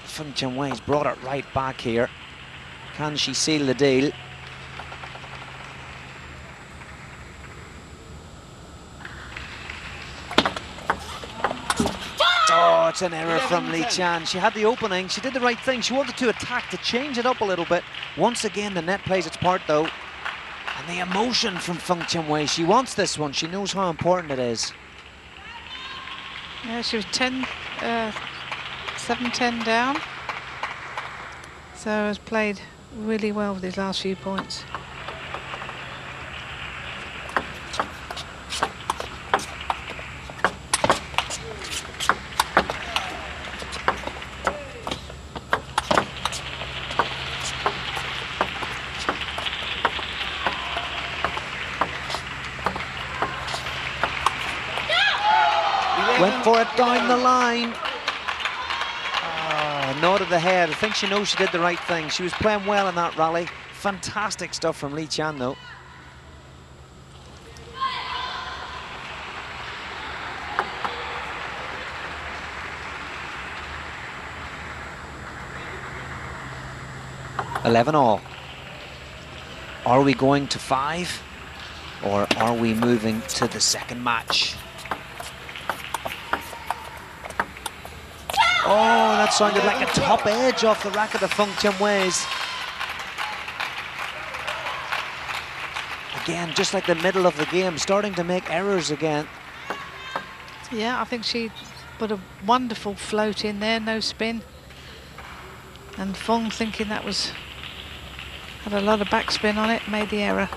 Feng Qianwei's brought it right back here. Can she seal the deal? Oh, it's an error from Li Qian. She had the opening, she did the right thing. She wanted to attack, to change it up a little bit. Once again, the net plays its part, though. And the emotion from Feng Qianwei. She wants this one. She knows how important it is. Yeah, she was 7-10 down. So has played really well with these last few points. Went for it down the line. Nod of the head. I think she knows she did the right thing. She was playing well in that rally. Fantastic stuff from Li Qian, though. $11-all. Are we going to 5? Or are we moving to the second match? Oh, that sounded like a top edge off the racket of Feng Qianwei's. Again, just like the middle of the game, starting to make errors again. Yeah, I think she put a wonderful float in there, no spin. And Feng, thinking that was, had a lot of backspin on it, made the error.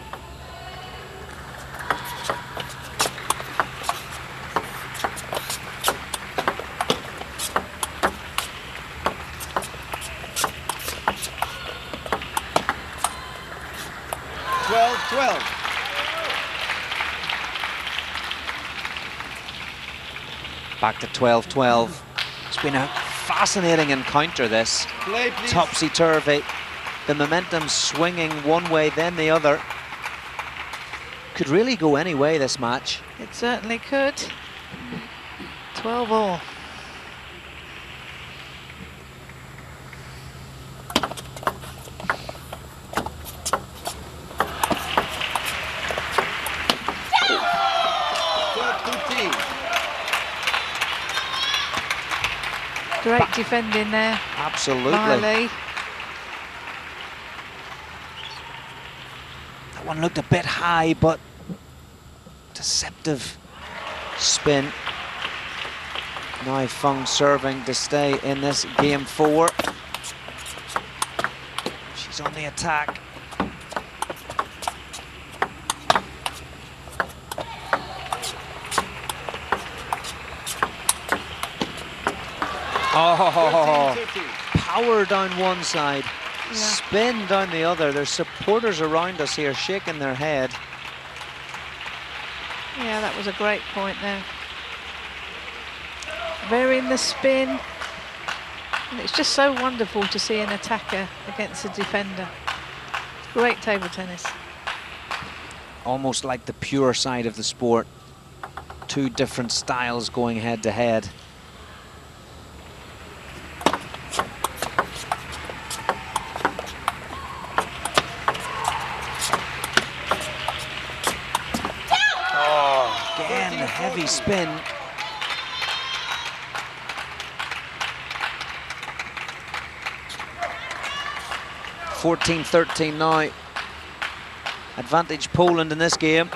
Back to 12-12. It's been a fascinating encounter, this. Topsy-turvy. The momentum swinging one way, then the other. Could really go any way, this match. It certainly could. 12-all. Great defending there. Absolutely. Miley. That one looked a bit high, but deceptive spin. Now Feng serving to stay in this game 4. She's on the attack. Oh, power down one side, spin down the other. There's supporters around us here shaking their head. Yeah, that was a great point there. Varying the spin. And it's just so wonderful to see an attacker against a defender. Great table tennis. Almost like the pure side of the sport. Two different styles going head to head. Oh, again, the heavy spin. (14-13) now. Advantage Poland in this game.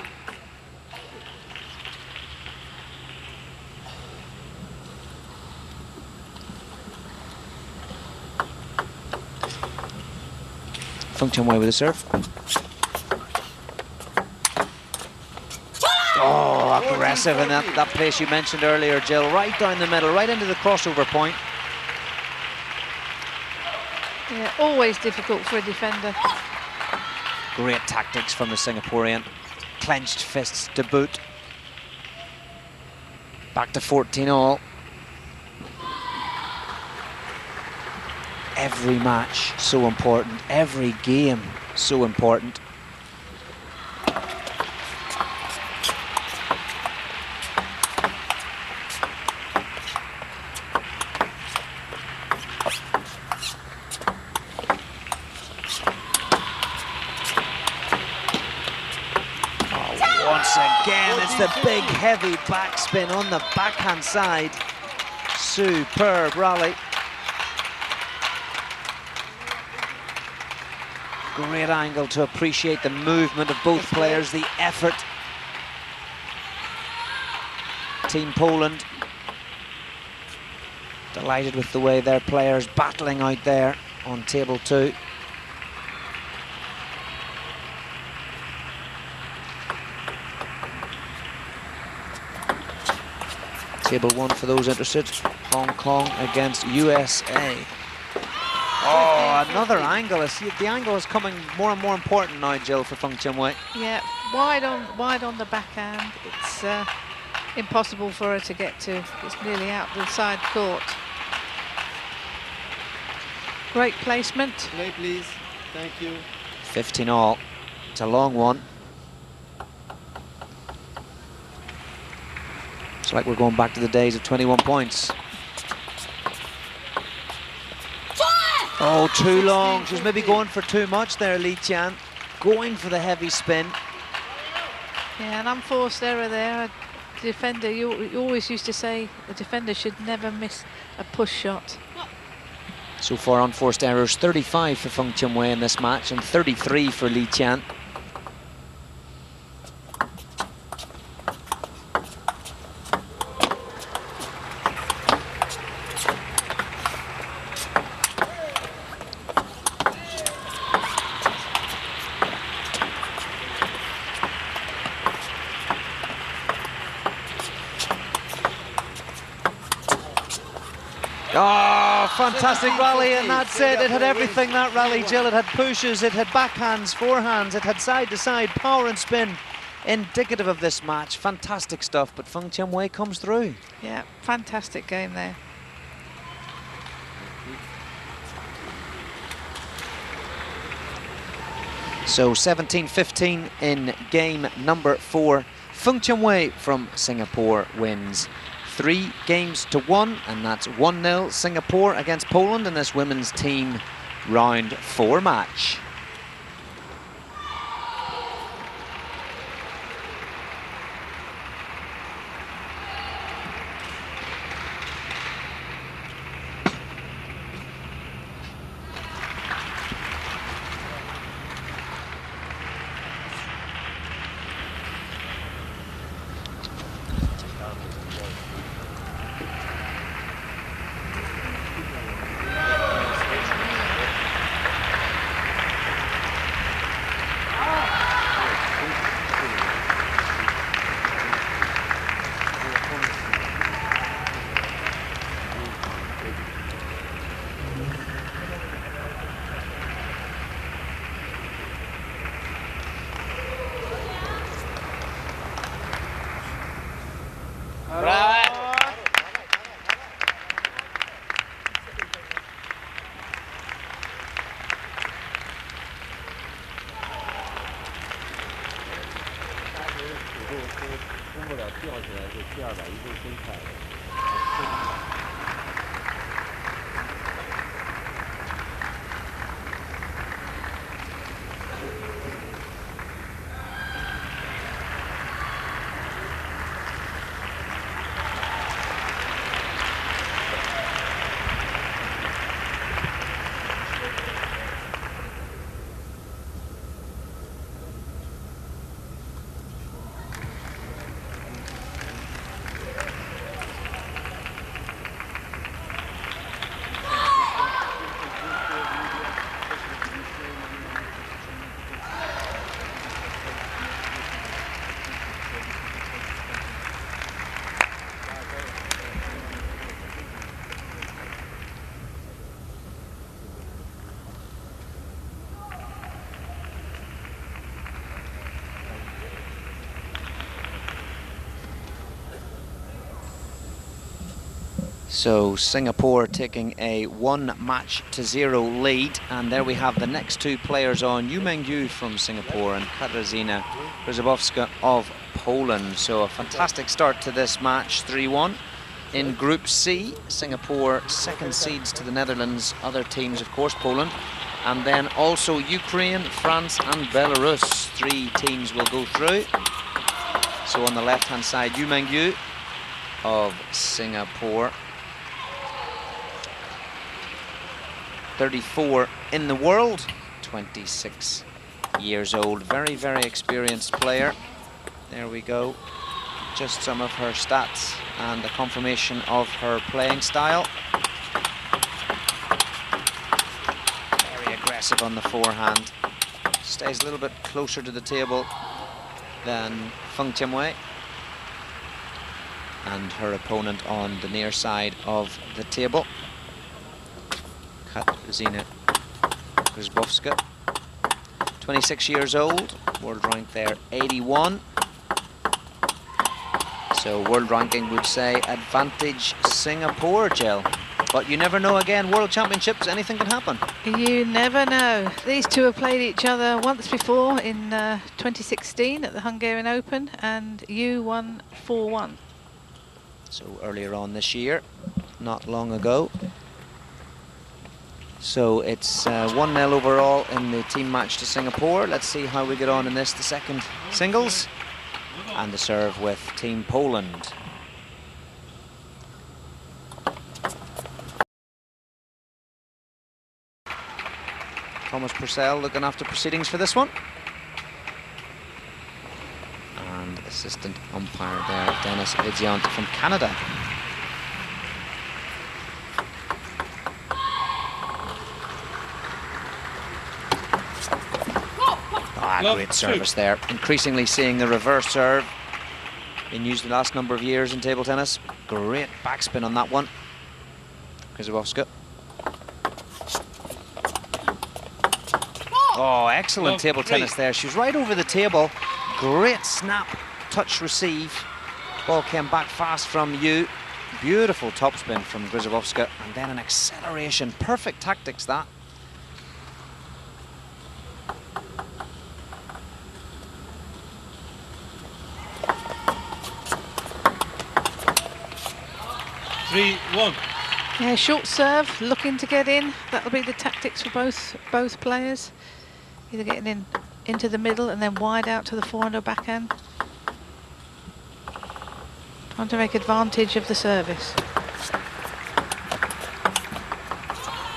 Feng Qianwei with a serve. Oh, aggressive in that place you mentioned earlier, Jill. Right down the middle, right into the crossover point. Yeah, always difficult for a defender. Great tactics from the Singaporean. Clenched fists to boot. Back to 14-all. Every match so important. Every game so important. Once again, it's the big heavy backspin on the backhand side. Superb rally. Great angle to appreciate the movement of both players, the effort. Team Poland delighted with the way their players battling out there on table 2. Table 1 for those interested. Hong Kong against USA. Oh, another angle. The angle is coming more and more important now, Jill, for Feng Qianwei. Yeah, wide on the backhand. It's impossible for her to get to. It's nearly out the side court. Great placement. Play, please. Thank you. 15-all. It's a long one. It's like we're going back to the days of 21 points. Oh, too long. She was maybe going for too much there, Li Qian. Going for the heavy spin. Yeah, an unforced error there. A defender, you always used to say a defender should never miss a push shot. So far, unforced errors, 35 for Feng Qianwei in this match and 33 for Li Qian. Oh, fantastic rally, and that's it. It had everything, that rally, Jill. It had pushes, it had backhands, forehands, it had side-to-side power and spin. Indicative of this match. Fantastic stuff, but Feng Qianwei comes through. Yeah, fantastic game there. So 17-15 in game number 4. Feng Qianwei from Singapore wins 3-1, and that's 1-0 Singapore against Poland in this women's team round 4 match. 起来是T210身材的。So Singapore taking a 1-0 lead, and there we have the next two players on, Yu Mengyu from Singapore and Katarzyna Grzyzbowska of Poland. So a fantastic start to this match, 3-1. In Group C, Singapore second seeds to the Netherlands, other teams of course Poland, and then also Ukraine, France and Belarus. 3 teams will go through. So on the left hand side, Yu Mengyu of Singapore, 34 in the world, 26 years old, very, very experienced player. There we go, just some of her stats and a confirmation of her playing style. Very aggressive on the forehand, stays a little bit closer to the table than Feng Tianwei and her opponent on the near side of the table, Katarzyna Grzyzbowska, 26 years old, world rank there 81. So world ranking would say advantage Singapore, Jill. But you never know, again, World Championships, anything can happen. You never know. These two have played each other once before in 2016 at the Hungarian Open, and Yu won 4-1. So earlier on this year, not long ago. So it's 1-0 overall in the team match to Singapore. Let's see how we get on in this, the second singles. And the serve with Team Poland. Thomas Purcell looking after proceedings for this one. And assistant umpire there, Dennis Vidziant from Canada. Great service there. Increasingly seeing the reverse serve being used the last number of years in table tennis. Great backspin on that one. Grzyzbowska. Oh, excellent table tennis there. She was right over the table. Great snap, touch, receive. Ball came back fast from Yu. Beautiful topspin from Grzyzbowska, and then an acceleration. Perfect tactics, that. Yeah, short serve, looking to get in. That'll be the tactics for both players. Either getting in into the middle and then wide out to the forehand or backhand. Trying to make advantage of the service.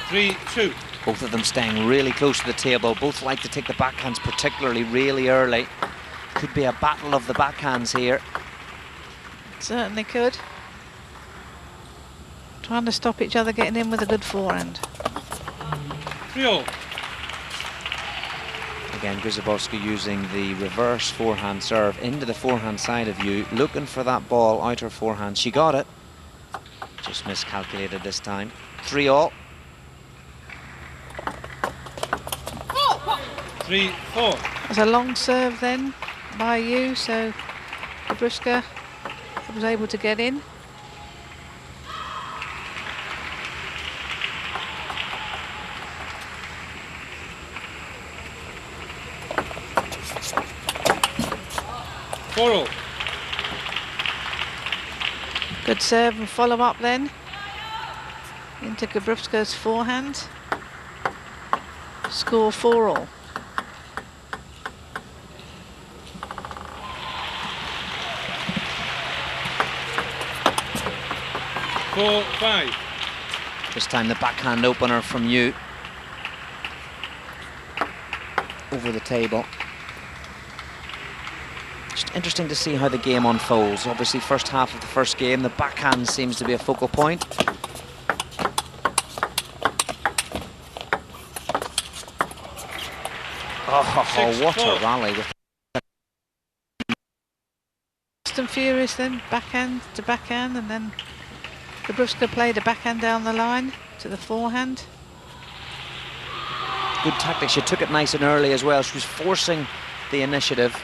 3-2. Both of them staying really close to the table. Both like to take the backhands particularly really early. Could be a battle of the backhands here. Certainly could. Trying to stop each other getting in with a good forehand. 3-0. Again, Grzyzbowska using the reverse forehand serve into the forehand side of Yu, looking for that ball out her forehand. She got it, just miscalculated this time. 3-all. 3-4. There's a long serve then by Yu, so Grzyzbowska was able to get in. Good serve and follow up then into Gabrowska's forehand. Score 4-all. Four, 5. This time the backhand opener from Yu. Over the table. Just interesting to see how the game unfolds. Obviously, first half of the first game, the backhand seems to be a focal point. Oh, what a rally. Fast and furious then, backhand to backhand, and then Gabrowska played a backhand down the line to the forehand. Good tactics. She took it nice and early as well. She was forcing the initiative.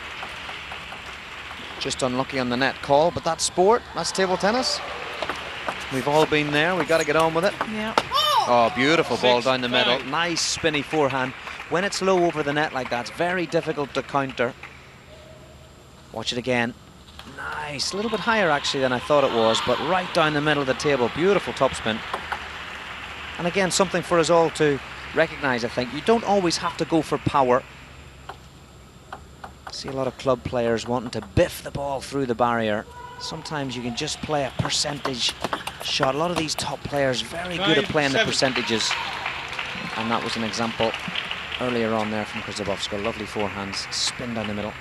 Just unlucky on the net call, but that's sport. That's table tennis. We've all been there. We've got to get on with it. Yeah. Oh, beautiful ball down the middle. Nice spinny forehand. When it's low over the net like that, it's very difficult to counter. Watch it again. Nice. A little bit higher actually than I thought it was, but right down the middle of the table. Beautiful topspin. And again, something for us all to recognise, I think. You don't always have to go for power. I see a lot of club players wanting to biff the ball through the barrier. Sometimes you can just play a percentage shot. A lot of these top players very good at playing the percentages. And that was an example earlier on there from Grzyzabowska. Lovely forehands, spin down the middle.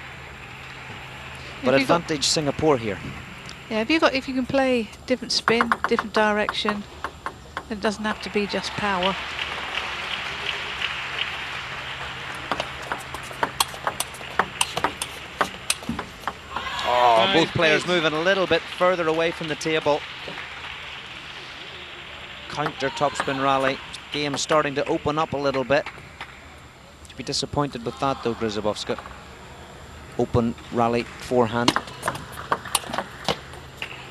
But advantage Singapore here. Yeah, if you can play different spin, different direction, it doesn't have to be just power. Oh, both players moving a little bit further away from the table. Counter topspin rally. Game starting to open up a little bit. To be disappointed with that though, Grzyzabowska. Open rally forehand.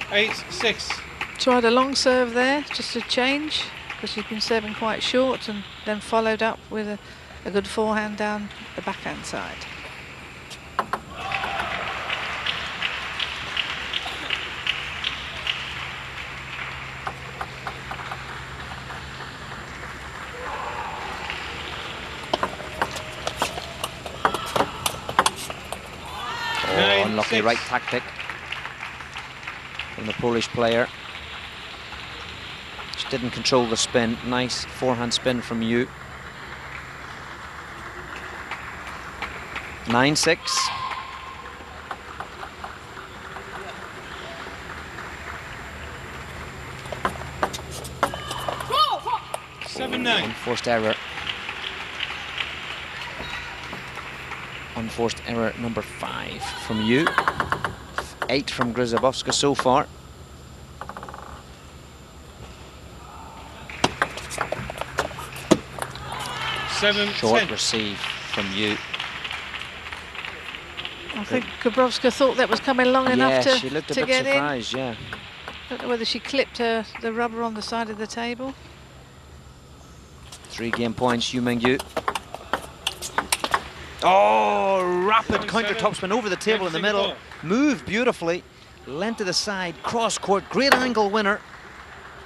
8-6. Tried a long serve there, just to change, because she's been serving quite short, and then followed up with a good forehand down the backhand side. Unlucky right tactic from the Polish player. Just didn't control the spin. Nice forehand spin from Yu. 9-6. 7-9. Unforced error. Unforced error number 5 from Yu. 8 from Grzyzabowska so far. Short receive from Yu. I think Gabrowska thought that was coming long enough to, she looked a to bit get surprised, in. yeah. Don't know whether she clipped the rubber on the side of the table. 3 game points, Yu Mingyu. Oh, rapid counter topspin over the table in the middle. Moved beautifully. Lent to the side, cross court, great angle winner.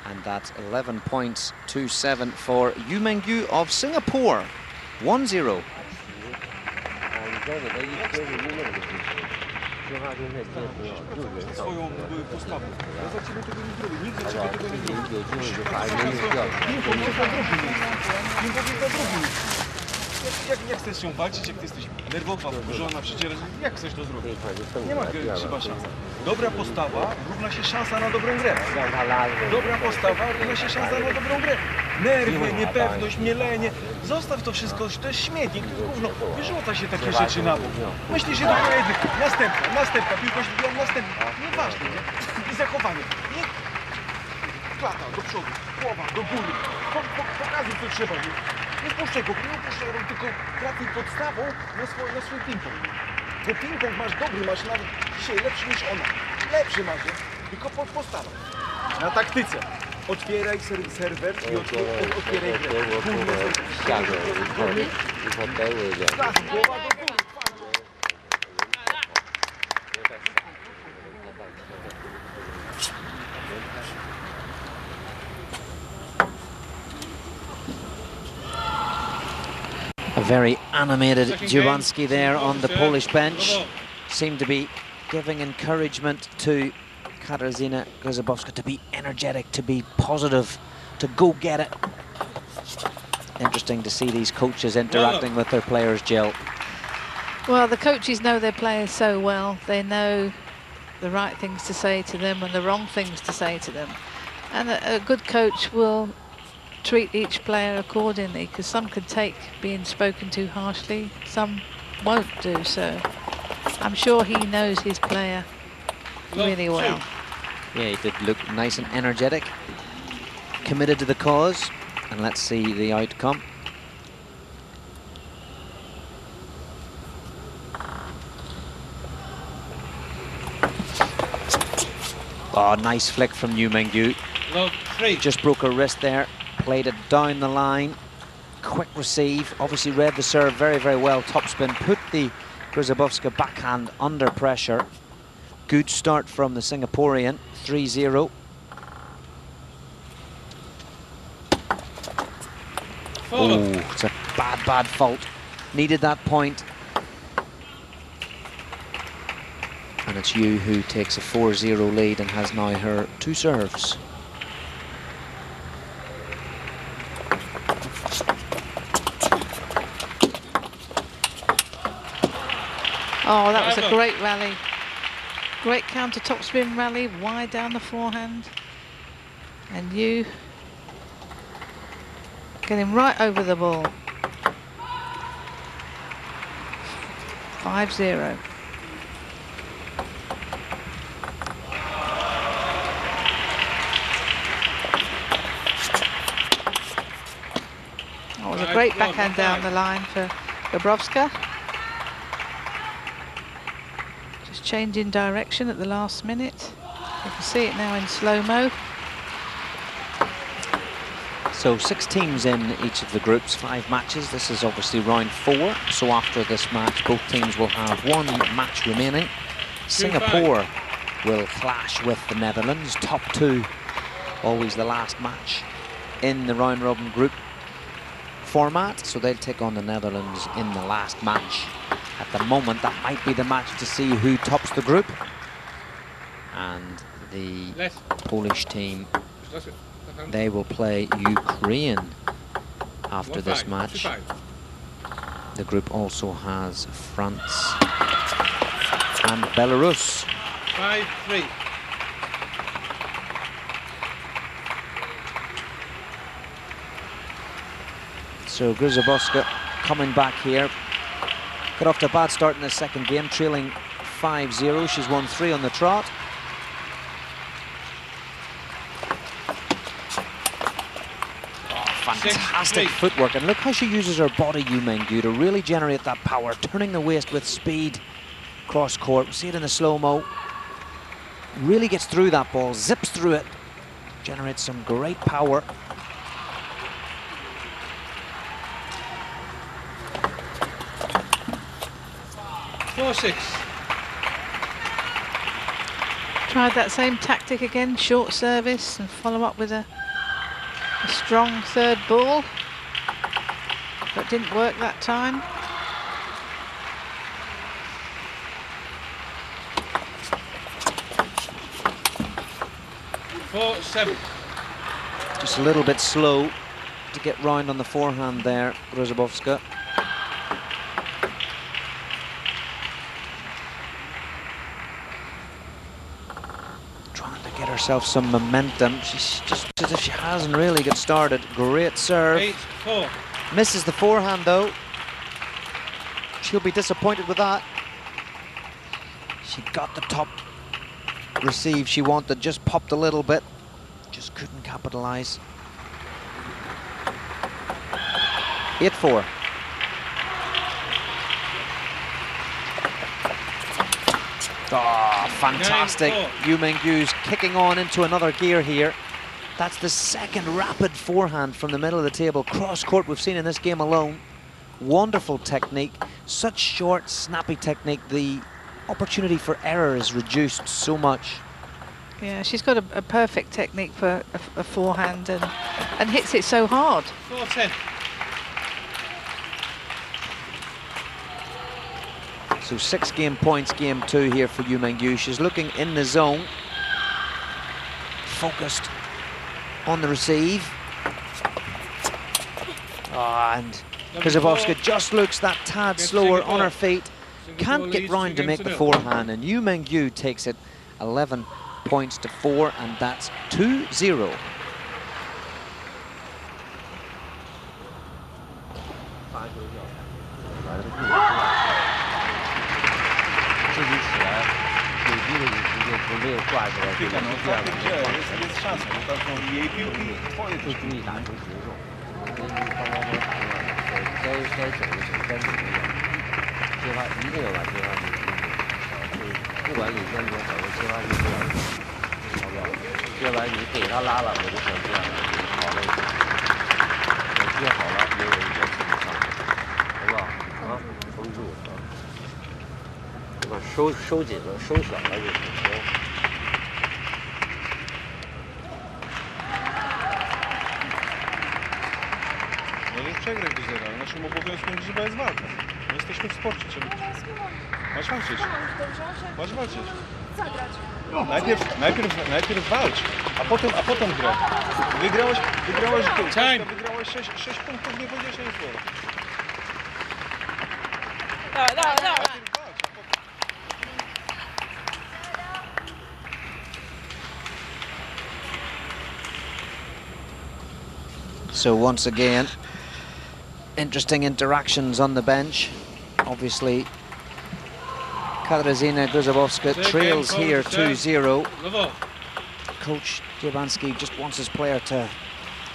And that's 11 points, 2-7 for Yu Mingyu of Singapore. 1-0. Jak chcesz się walczyć, jak ty jesteś nerwowa, wkurzona, przecież jak chcesz to zrobić? Nie ma chyba szans. Dobra postawa równa się szansa na dobrą grę. Dobra postawa równa się szansa na dobrą grę. Nerwy, niepewność, mielenie. Zostaw to wszystko, to jest śmietnik, to jest gówno. Wyrzuca się takie rzeczy na bok. Myślisz, że dopiero następna, piłka się następna. Nieważne, nie? I zachowanie. Nie klata do przodu, głowa do góry. Pokazuj, co trzeba. Nie puszczaj go, tylko pracuj podstawą na swój ping-pong. Bo ping-pong masz dobry, masz nawet dzisiaj lepszy niż ona. Lepszy masz, tylko podstawa. Na taktyce. Otwieraj serwer i otwieraj grę. Głowa do góry. A very animated Dziubanski there on the Polish bench. Seemed to be giving encouragement to Katarzyna Grzybowska to be energetic, to be positive, to go get it. Interesting to see these coaches interacting with their players, Jill. Well, the coaches know their players so well. They know the right things to say to them and the wrong things to say to them. And a good coach will treat each player accordingly, because some can take being spoken to harshly, some won't do so. I'm sure he knows his player really well. Yeah, he did look nice and energetic, committed to the cause, and let's see the outcome. Oh, nice flick from Yu Mengyu. Just broke her wrist there, played it down the line. Quick receive, obviously read the serve very, very well. Topspin, put the Grzybowska backhand under pressure. Good start from the Singaporean, 3-0. Oh, it's a bad, bad fault. Needed that point. And it's Yu who takes a 4-0 lead and has now her 2 serves. Oh, that was a great rally. Great counter topspin rally, wide down the forehand. And Yu getting right over the ball. 5-0. Oh, it was a great backhand down the line for Bobrovska. Just changing direction at the last minute. You can see it now in slow-mo. So 6 teams in each of the groups, 5 matches. This is obviously round 4. So after this match, both teams will have 1 match remaining. Singapore will clash with the Netherlands. Top 2, always the last match in the round-robin group format. So they'll take on the Netherlands in the last match. At the moment, that might be the match to see who tops the group. And the Polish team, they will play Ukraine after this match. The group also has France and Belarus. 5-3. So Grzybowska coming back here. Got off to a bad start in the second game, trailing 5-0. She's won 3 on the trot. Fantastic footwork, and look how she uses her body, Yu Mengyu, to really generate that power, turning the waist with speed cross court. We see it in the slow-mo. Really gets through that ball, zips through it, generates some great power. Tried that same tactic again, short service, and follow up with a strong third ball, but didn't work that time. Just a little bit slow to get round on the forehand there, Grzybowska. Trying to get herself some momentum. She's just as if she hasn't really got started. Great serve. 8-4. Misses the forehand though. She'll be disappointed with that. She got the top receive she wanted, just popped a little bit. Just couldn't capitalize. 8-4. Oh, fantastic. Yu Mengyu's kicking on into another gear here. That's the second rapid forehand from the middle of the table. Cross court we've seen in this game alone. Wonderful technique. Such short, snappy technique. The opportunity for error is reduced so much. Yeah, she's got a perfect technique for a forehand and hits it so hard. 4-10. So 6 game points, game 2 here for Yu Mengyu. She's looking in the zone, focused on the receive. And Krzyzewska just looks that tad slower on her feet. Can't get round to make the forehand, and Yu Mengyu takes it 11 points to 4, and that's 2-0. Jest szansa, bo tam jej piłki twoje też piłki. 接发一定要把接发球踢好，不管你先多少个接发球多少，好不好？接完你给他拉了，我就想接好了，我接好了，没有人接不上，好不好？啊，绷住啊，对吧？收紧了，收小了就行。 Możesz przegrać do zera. Naszym obowiązkiem chyba jest walka. My jesteśmy w sporcie. Masz walczyć. Masz walczyć. Najpierw walcz, a potem graj. Wygrałaś 6 punktów, nie powiedziałeś ani słowa. Dawaj. So once again, interesting interactions on the bench. Obviously, Katarzyna Grzybowska trails here 2-0. Coach Dziebanski just wants his player to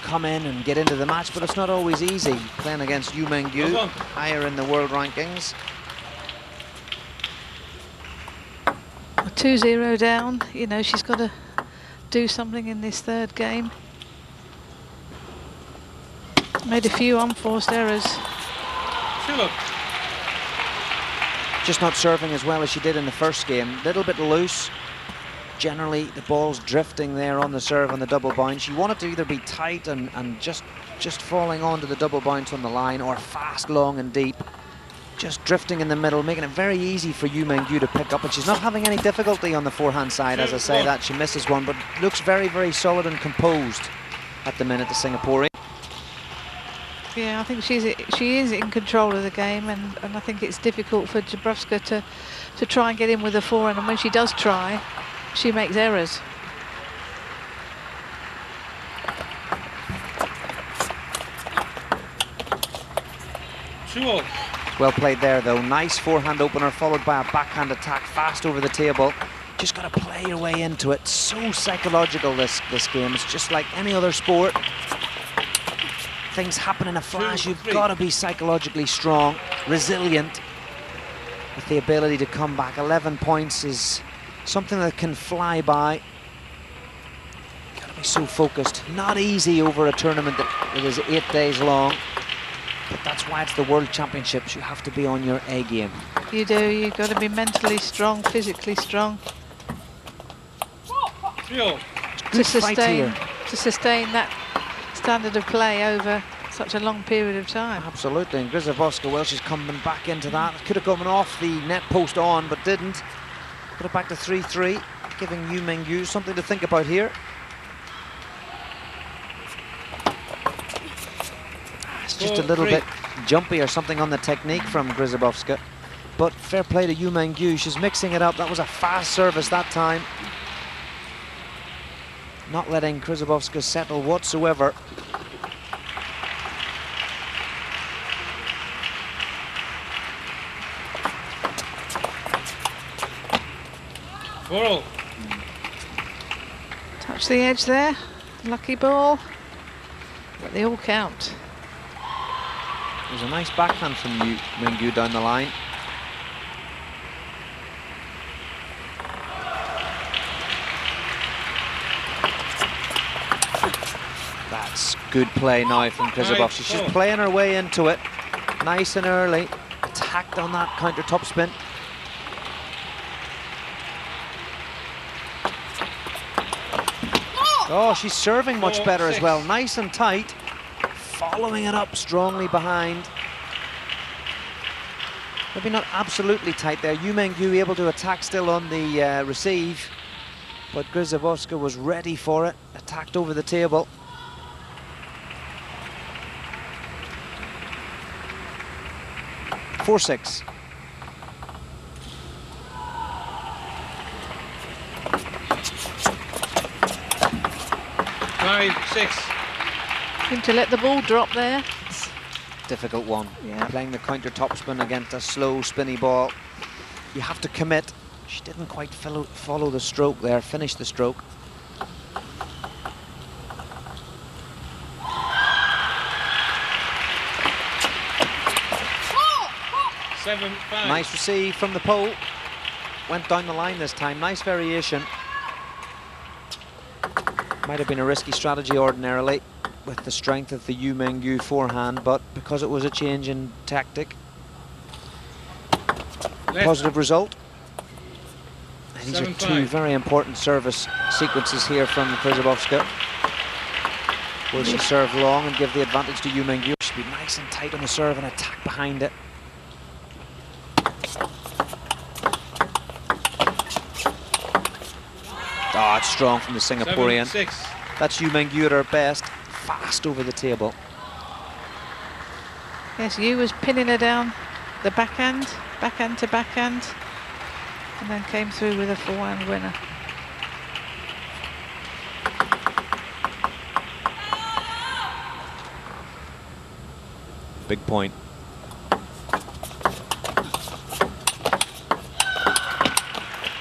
come in and get into the match, but it's not always easy playing against Yu Mengyu, higher in the world rankings. 2-0 down, you know, she's got to do something in this third game. Made a few unforced errors. Just not serving as well as she did in the first game. A little bit loose. Generally, the ball's drifting there on the serve on the double bounce. You want it to either be tight and just falling onto the double bounce on the line, or fast, long and deep. Just drifting in the middle, making it very easy for Yu Mengyu to pick up. And she's not having any difficulty on the forehand side, as I say that. She misses one, but looks very, very solid and composed at the minute, the Singaporean. Yeah, I think she is in control of the game, and I think it's difficult for Dubrovska to try and get in with the forehand, and when she does try, she makes errors. Well played there though, nice forehand opener followed by a backhand attack fast over the table. Just got to play your way into it. So psychological this game, it's just like any other sport. Things happen in a flash. You've got to be psychologically strong, resilient, with the ability to come back. 11 points is something that can fly by. Got to be so focused. Not easy over a tournament that is 8 days long, but that's why it's the World Championships. You have to be on your A game. You do. You've got to be mentally strong, physically strong to sustain that standard of play over such a long period of time. Absolutely, and Grzybowska, well, she's coming back into that. Could have gone off the net post on, but didn't. Put it back to 3-3, giving Yu Mengyu something to think about here. It's just a little bit jumpy or something on the technique from Grzybowska, but fair play to Yu Mengyu. She's mixing it up. That was a fast service that time. Not letting Grzybowska settle whatsoever. Touch the edge there, lucky ball, but they all count. It was a nice backhand from Yu Mengyu down the line. That's good play now from Grzybowska. She's playing her way into it, nice and early, attacked on that counter topspin. Oh, she's serving much better as well. Nice and tight. Following it up strongly behind. Maybe not absolutely tight there. Yu Mengyu able to attack still on the receive, but Grzyzewska was ready for it, attacked over the table. (4-6). 5-6. Seem to let the ball drop there. Difficult one. Yeah. Playing the counter topspin against a slow spinny ball. You have to commit. She didn't quite follow the stroke there, finish the stroke. 7-5. Nice receive from the pole. Went down the line this time. Nice variation. Might have been a risky strategy ordinarily with the strength of the Yu Mengyu forehand, but because it was a change in tactic, positive result. And these are two very important service sequences here from Grzyzewska. Will she serve long and give the advantage to Yu Mengyu? She'll be nice and tight on the serve and attack behind it. Oh, it's strong from the Singaporean. 7-6. That's Yu Mengyu at her best, fast over the table. Yes, Yu was pinning her down the backhand to backhand, and then came through with a forehand winner. Big point.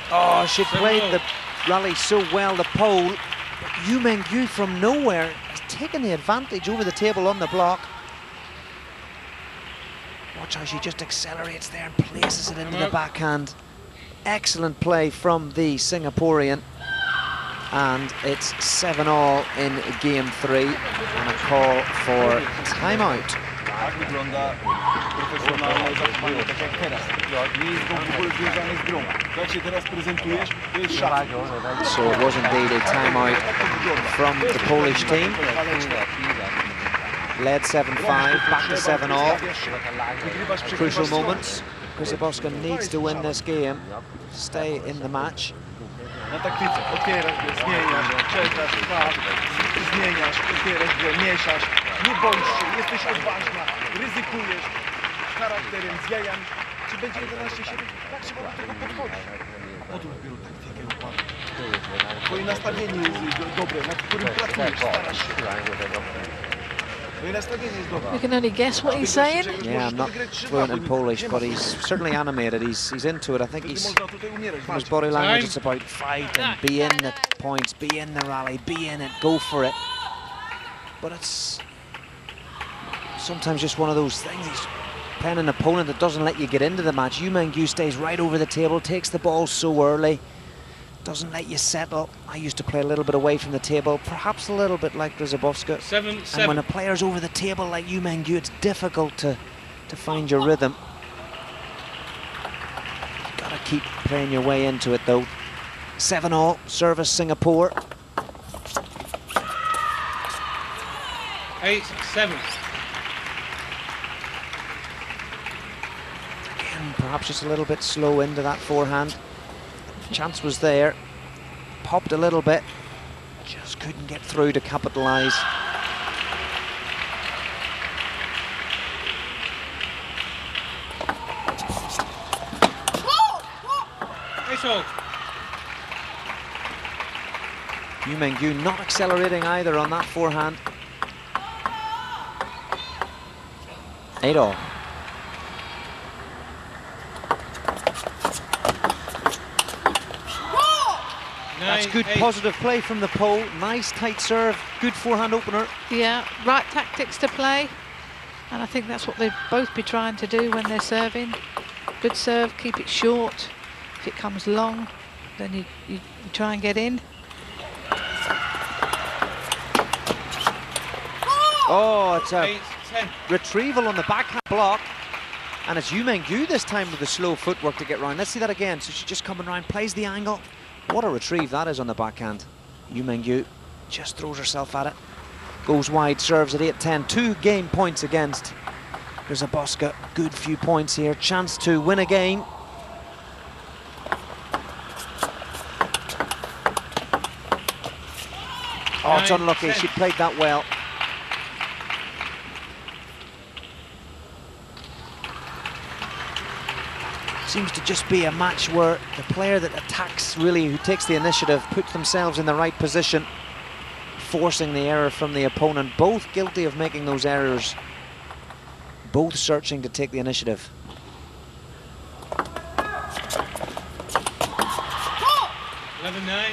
Oh, she played the rally so well, the pole. But Yu Mengyu from nowhere has taken the advantage over the table on the block. Watch how she just accelerates there and places it into the backhand. Excellent play from the Singaporean. And it's 7-all in game 3 and a call for timeout. Tak wygląda profesjonalne zachowanie, tak jak teraz. Nie jest go w ogóle związane z grą. Jak się teraz prezentujesz, to jest szach. So it was indeed a timeout from the Polish team. Led 7-5, back to 7-all. Crucial moments. Grzyzewska needs to win this game, stay in the match. Na taktyce otwierasz grę, zmieniasz, czekasz, zmieniasz, otwierasz grę, mieszasz. Nie boisz się, jesteś odważna, ryzykujesz z charakterem, z jajami. Czy będzie 11-7? Tak trzeba do tego podchodzić. Odłóż dopiero taktykę układu. Twoje nastawienie jest dobre, nad którym pracujesz, starasz się. Twoje nastawienie jest dobre. You can only guess what he's saying. Yeah, I'm not fluent in Polish, but he's certainly animated. He's into it. I think he's, from his body language, it's about fight and be in the points, be in the rally, be in it, go for it. But it's sometimes just one of those things. He's playing an opponent that doesn't let you get into the match. Yu Mengyu stays right over the table, takes the ball so early, doesn't let you settle. I used to play a little bit away from the table, perhaps a little bit like Grzyzewska. 7-7. And when a player's over the table like Yu Mengyu, it's difficult to find your rhythm. You've got to keep playing your way into it though. 7-all, service Singapore. 8-7. Again, perhaps just a little bit slow into that forehand. Chance was there, popped a little bit, just couldn't get through to capitalise. Yu Mengyu not accelerating either on that forehand. 8-all. That's good positive play from the pole. Nice tight serve, good forehand opener. Yeah, right tactics to play, and I think that's what they'd both be trying to do when they're serving. Good serve, keep it short. If it comes long, then you try and get in. Oh, it's a retrieval on the backhand block. And it's Yu Mengyu this time with the slow footwork to get round. Let's see that again. So she's just coming round, plays the angle. What a retrieve that is on the backhand. Yu Mengyu just throws herself at it. Goes wide, serves at 8-10. 2 game points against Grzyboska, good few points here, chance to win again. Oh, it's unlucky, she played that well. Seems to just be a match where the player that attacks, really, who takes the initiative, puts themselves in the right position, forcing the error from the opponent. Both guilty of making those errors, both searching to take the initiative.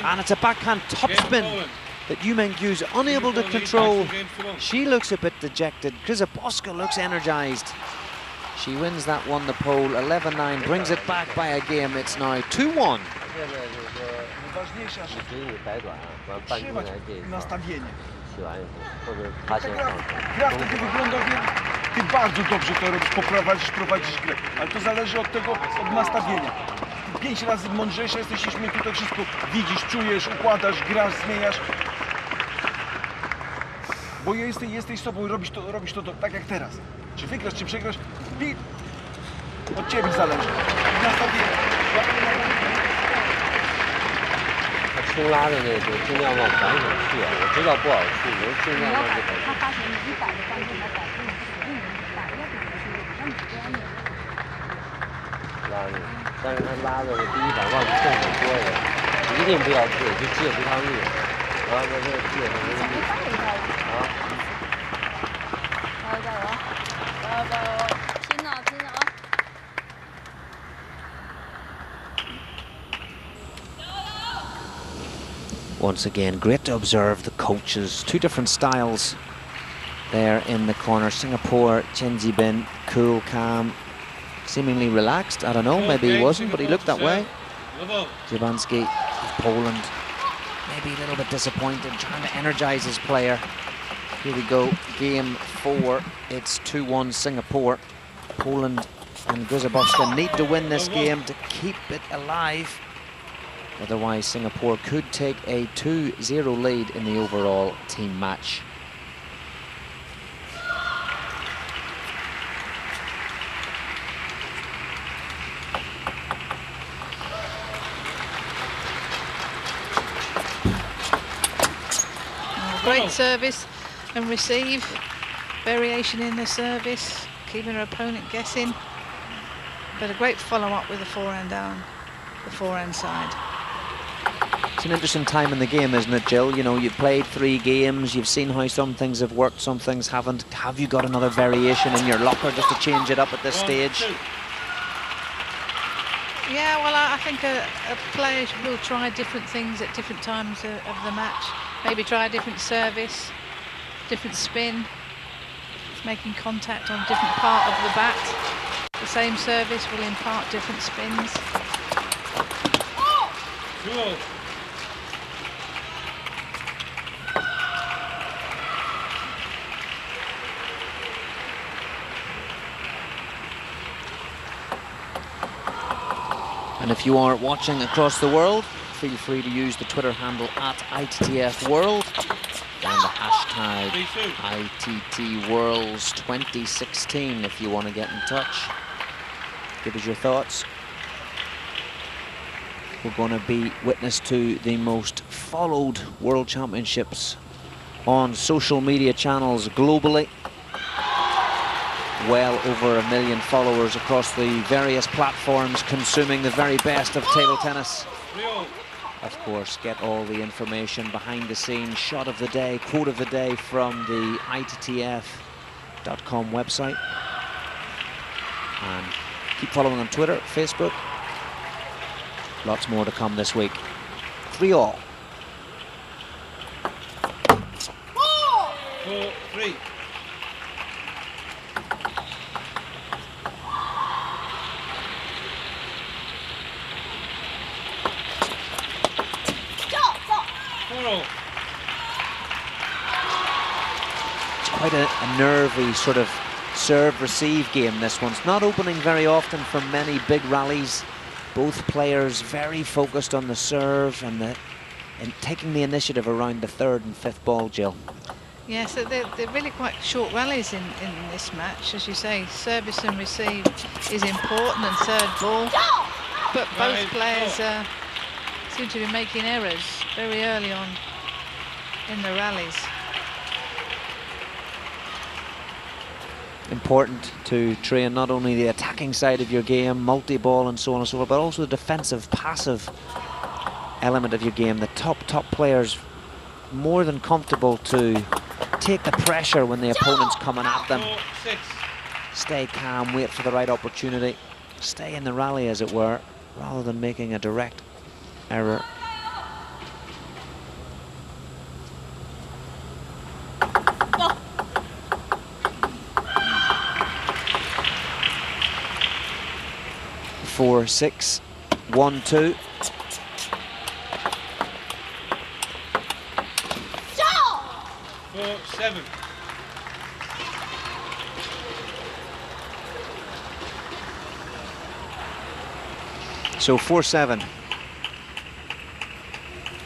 And it's a backhand topspin that Yu Mengyu is unable to control. She looks a bit dejected. Grzyboska looks energized. She wins that one, the pole, 11-9, brings it back by a game. It's now 2-1. Nastawienie. Gra wtedy wygląda, ty bardzo dobrze to robisz, prowadzisz grę, ale to zależy od tego, od nastawienia. 5 razy mądrzejsza jesteś niż my, tutaj wszystko widzisz, czujesz, układasz, grasz, zmieniasz. Bo jesteś sobą i robisz to tak jak teraz. Czy wygrasz, czy przegrasz, od ciebie zależy. Nastawienie. 出拉的那个尽量往反手去，我知道不好去，我尽量往这个。他发现你摆的关键来摆，你使劲摆要不就是让你这样的。拉的，但是他拉的第一板忘记动作多了，一定不要退，就借不上力，然后在这借上力。啊。加油加油！加油加油！拼了拼了啊！ Once again, great to observe the coaches. Two different styles there in the corner. Singapore, Chen Zibin, cool, calm, seemingly relaxed. I don't know, maybe he wasn't, but he looked that way. Jabanski of Poland, maybe a little bit disappointed, trying to energize his player. Here we go, game 4. It's 2-1 Singapore. Poland and Grzyboska need to win this game to keep it alive. Otherwise, Singapore could take a 2-0 lead in the overall team match. Great service and receive. Variation in the service, keeping her opponent guessing. But a great follow-up with the forehand down, the forehand side. It's an interesting time in the game, isn't it, Jill? You know, you've played 3 games, you've seen how some things have worked, some things haven't. Have you got another variation in your locker just to change it up at this stage? Yeah, well, I think a player will try different things at different times of the match. Maybe try a different service, different spin, making contact on a different part of the bat. The same service will impart different spins. Cool. And if you are watching across the world, feel free to use the Twitter handle @ITTFWorld and the hashtag ITTWorlds2016 if you want to get in touch. Give us your thoughts. We're going to be witness to the most followed World Championships on social media channels globally. Well over 1 million followers across the various platforms consuming the very best of table tennis. Of course, get all the information behind the scenes, shot of the day, quote of the day from the ITTF.com website. And keep following on Twitter, Facebook. Lots more to come this week. 3-all. 4-3. It's quite a nervy sort of serve-receive game, this one. It's not opening very often for many big rallies. Both players very focused on the serve and taking the initiative around the 3rd and 5th ball, Jill. Yes, they're really quite short rallies in this match. As you say, service and receive is important, and third ball. But both players seem to be making errors very early on in the rallies. Important to train not only the attacking side of your game, multi-ball and so on and so forth, but also the defensive, passive element of your game. The top players more than comfortable to take the pressure when the opponent's coming at them. Stay calm, wait for the right opportunity, stay in the rally, as it were, rather than making a direct error. Four, 6, 1, 2. Seven. So 4-7.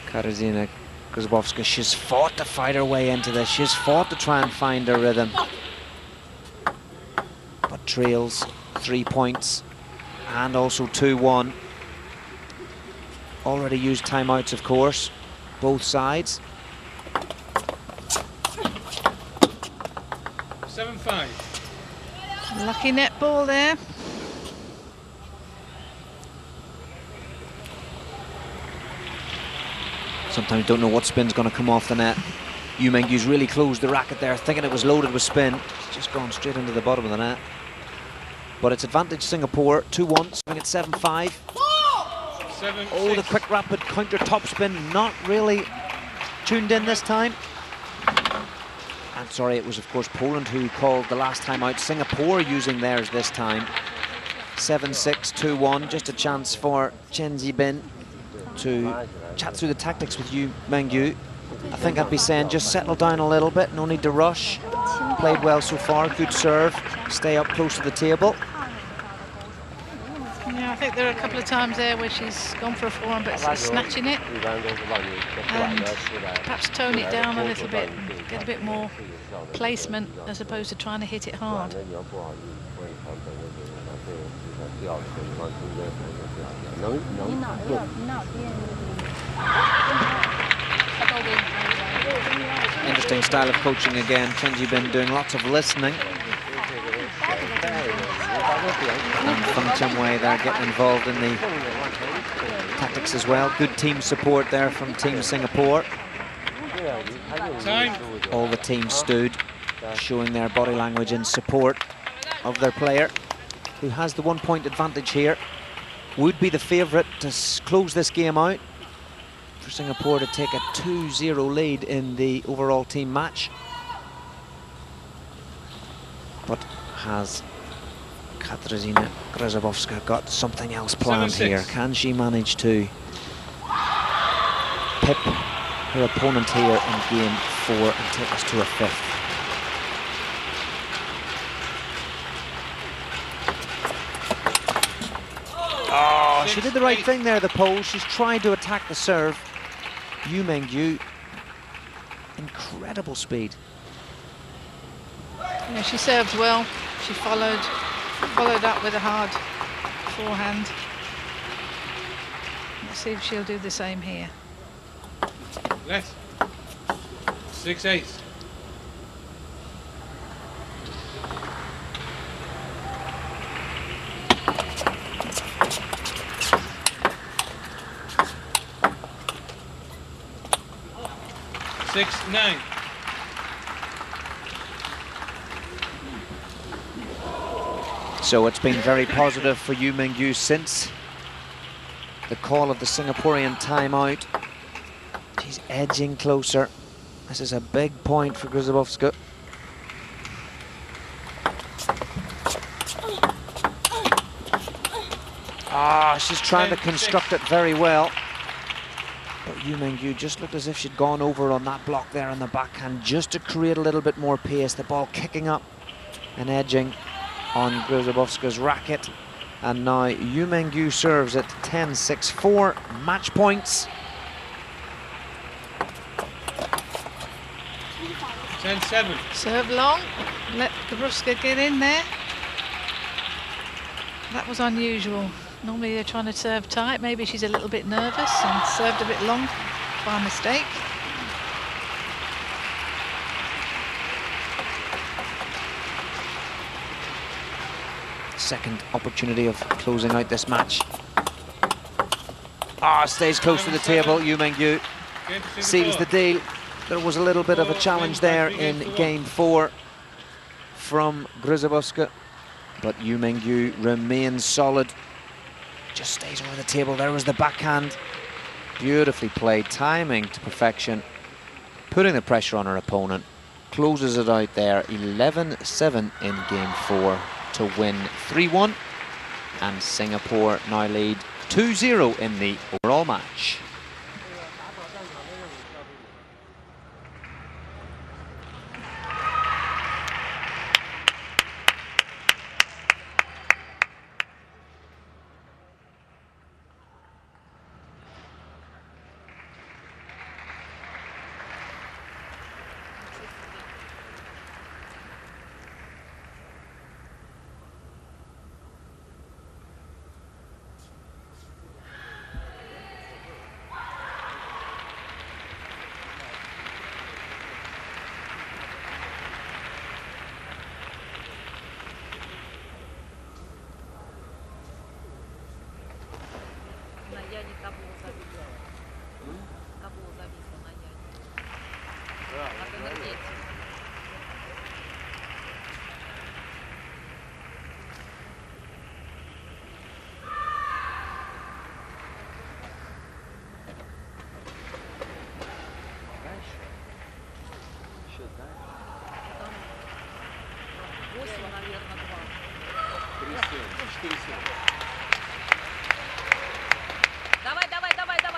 Katarzyna Grzyzbowska, she's fought to fight her way into this. She's fought to try and find her rhythm, but trails 3 points and also 2-1. Already used timeouts, of course, both sides. 7-5. Lucky net ball there. Sometimes don't know what spin's going to come off the net. Yu Mengyu's really closed the racket there, thinking it was loaded with spin. It's just gone straight into the bottom of the net. But it's advantage Singapore, 2-1, swing at 7-5. Oh, the quick rapid counter topspin, not really tuned in this time. And sorry, it was of course Poland who called the last time out. Singapore using theirs this time. 7-6, 2-1, just a chance for Chen Zibin to chat through the tactics with Yu Mengyu. I think I'd be saying just settle down a little bit, no need to rush. Played well so far, good serve, stay up close to the table. Yeah, I think there are a couple of times there where she's gone for a forehand, but she's snatching it. And perhaps tone it down a little bit, and get a bit more placement as opposed to trying to hit it hard. Interesting style of coaching again. Chen Zibin doing lots of listening. And Feng Chengwei there getting involved in the tactics as well. Good team support there from Team Singapore. All the teams stood, showing their body language in support of their player, who has the 1 point advantage here. Would be the favourite to close this game out, for Singapore to take a 2-0 lead in the overall team match. But has Katarzyna Grzyzbowska got something else planned here? Can she manage to pip her opponent here in game 4 and take us to a 5th? Oh, she did the right thing there, the pole. She's trying to attack the serve. Yu Mengyu, incredible speed. Yeah, she served well. She followed up with a hard forehand. Let's see if she'll do the same here. Left. 6-8. Nine. So it's been very positive for Yu Mengyu since the call of the Singaporean timeout. She's edging closer. This is a big point for Grzyzbowska. She's trying to construct it very well. But Yu Mengyu just looked as if she'd gone over on that block there on the backhand, just to create a little bit more pace. The ball kicking up and edging on Grzyzbowska's racket. And now Yu Mengyu serves at 10-6, 4 match points. 10-7. Serve long. Let Gabruska get in there. That was unusual. Normally they're trying to serve tight. Maybe she's a little bit nervous and served a bit long by mistake. Second opportunity of closing out this match. Stays close to the table. Yu Mengyu seals the deal. There was a little bit of a challenge there in game 4 from Grzybuska, but Yu Mengyu remains solid. Just stays over the table. There was the backhand. Beautifully played, timing to perfection, putting the pressure on her opponent. Closes it out there, 11-7 in game 4 to win 3-1. And Singapore now lead 2-0 in the overall match.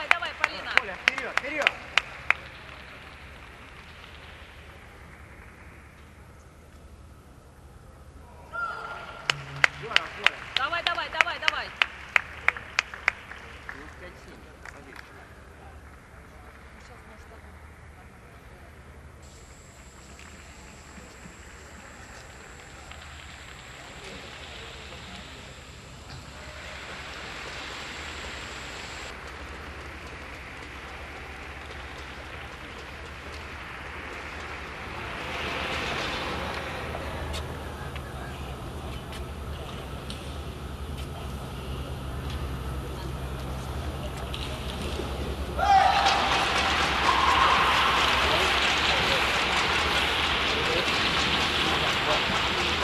Давай, Полина. Коля, вперед. Давай.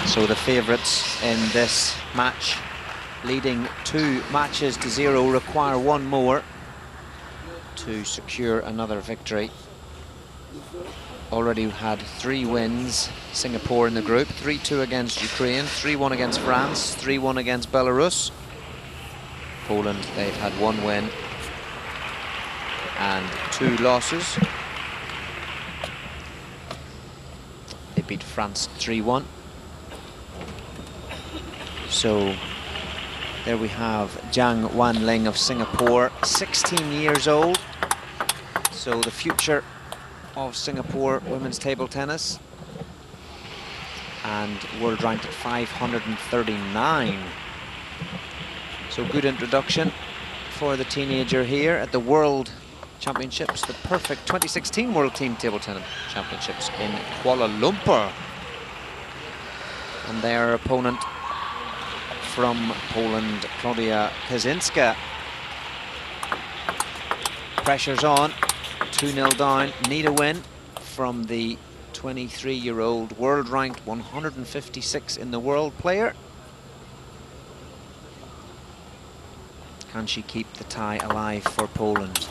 So the favourites in this match, leading 2 matches to 0, require 1 more to secure another victory. Already had 3 wins, Singapore in the group, 3-2 against Ukraine, 3-1 against France, 3-1 against Belarus. Poland, they've had 1 win and 2 losses. They beat France 3-1. So there we have Jiang Wanling of Singapore, 16 years old. So the future of Singapore women's table tennis, and world ranked at 539. So good introduction for the teenager here at the World Championships, the perfect 2016 World Team Table Tennis Championships in Kuala Lumpur. And their opponent from Poland, Klaudia Kaczynska. Pressure's on, 2-0 down, need a win from the 23-year-old world ranked 156 in the world player. Can she keep the tie alive for Poland?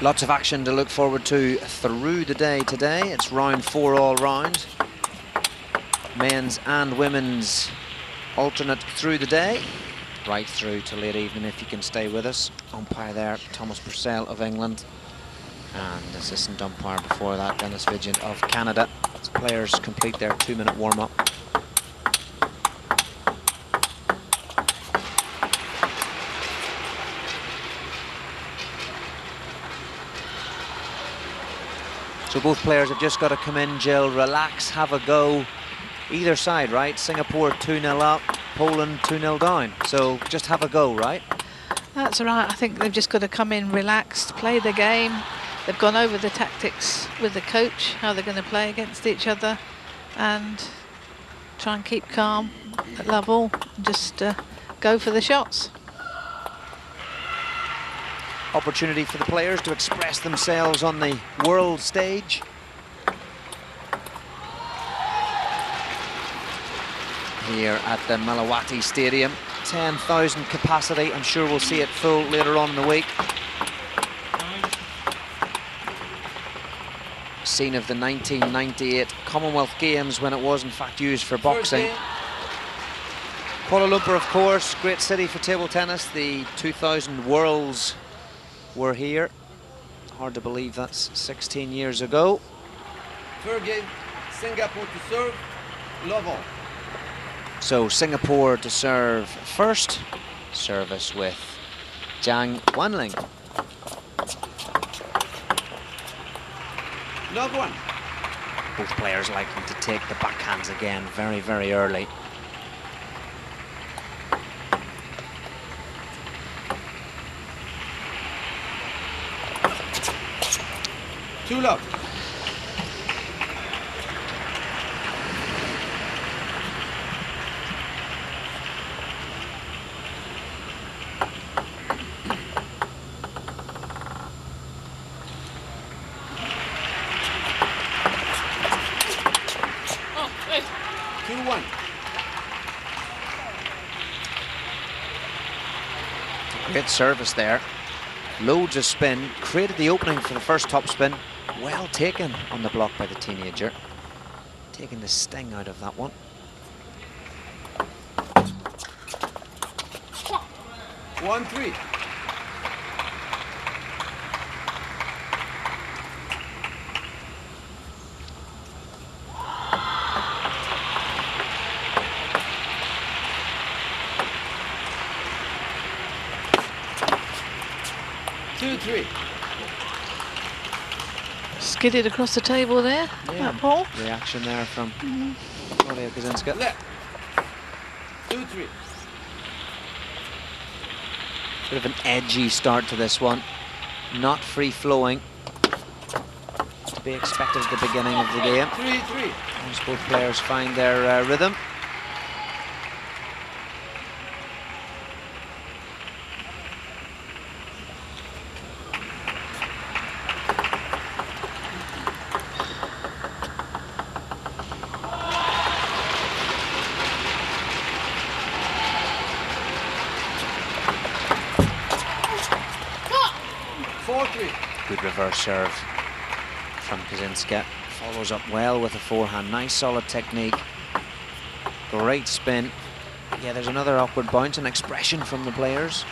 Lots of action to look forward to through the day today. It's round 4 all round. Men's and women's alternate through the day, right through to late evening if you can stay with us. Umpire there, Thomas Purcell of England, and assistant umpire before that, Dennis Vigent of Canada. As players complete their 2-minute warm-up. So both players have just got to come in, Jill, relax, have a go. Either side, right? Singapore 2-0 up, Poland 2-0 down. So just have a go, right? That's right. I think they've just got to come in relaxed, play the game. They've gone over the tactics with the coach, how they're going to play against each other, and try and keep calm at level, and just go for the shots. Opportunity for the players to express themselves on the world stage. Here at the Malawati Stadium, 10,000 capacity. I'm sure we'll see it full later on in the week. Scene of the 1998 Commonwealth Games when it was in fact used for boxing. Kuala Lumpur, of course, great city for table tennis. The 2000 Worlds were here. Hard to believe that's 16 years ago. Third game, Singapore to serve, love all. So Singapore to serve first. Service with Jiang Wanling. Love one. Both players liking to take the backhands again very, very early. Two love. Great service there. Loads of spin, created the opening for the first topspin. Well taken on the block by the teenager. Taking the sting out of that one. One, three. Two, three. Skidded across the table there, that ball. Reaction there from Claudia Kaczynska. Left. 2-3. Bit of an edgy start to this one. Not free-flowing. To be expected at the beginning of the game. 3-3. Once both players find their rhythm. Good reverse serve from Kaczynska. Follows up well with a forehand. Nice solid technique. Great spin. Yeah, there's another awkward bounce and expression from the players.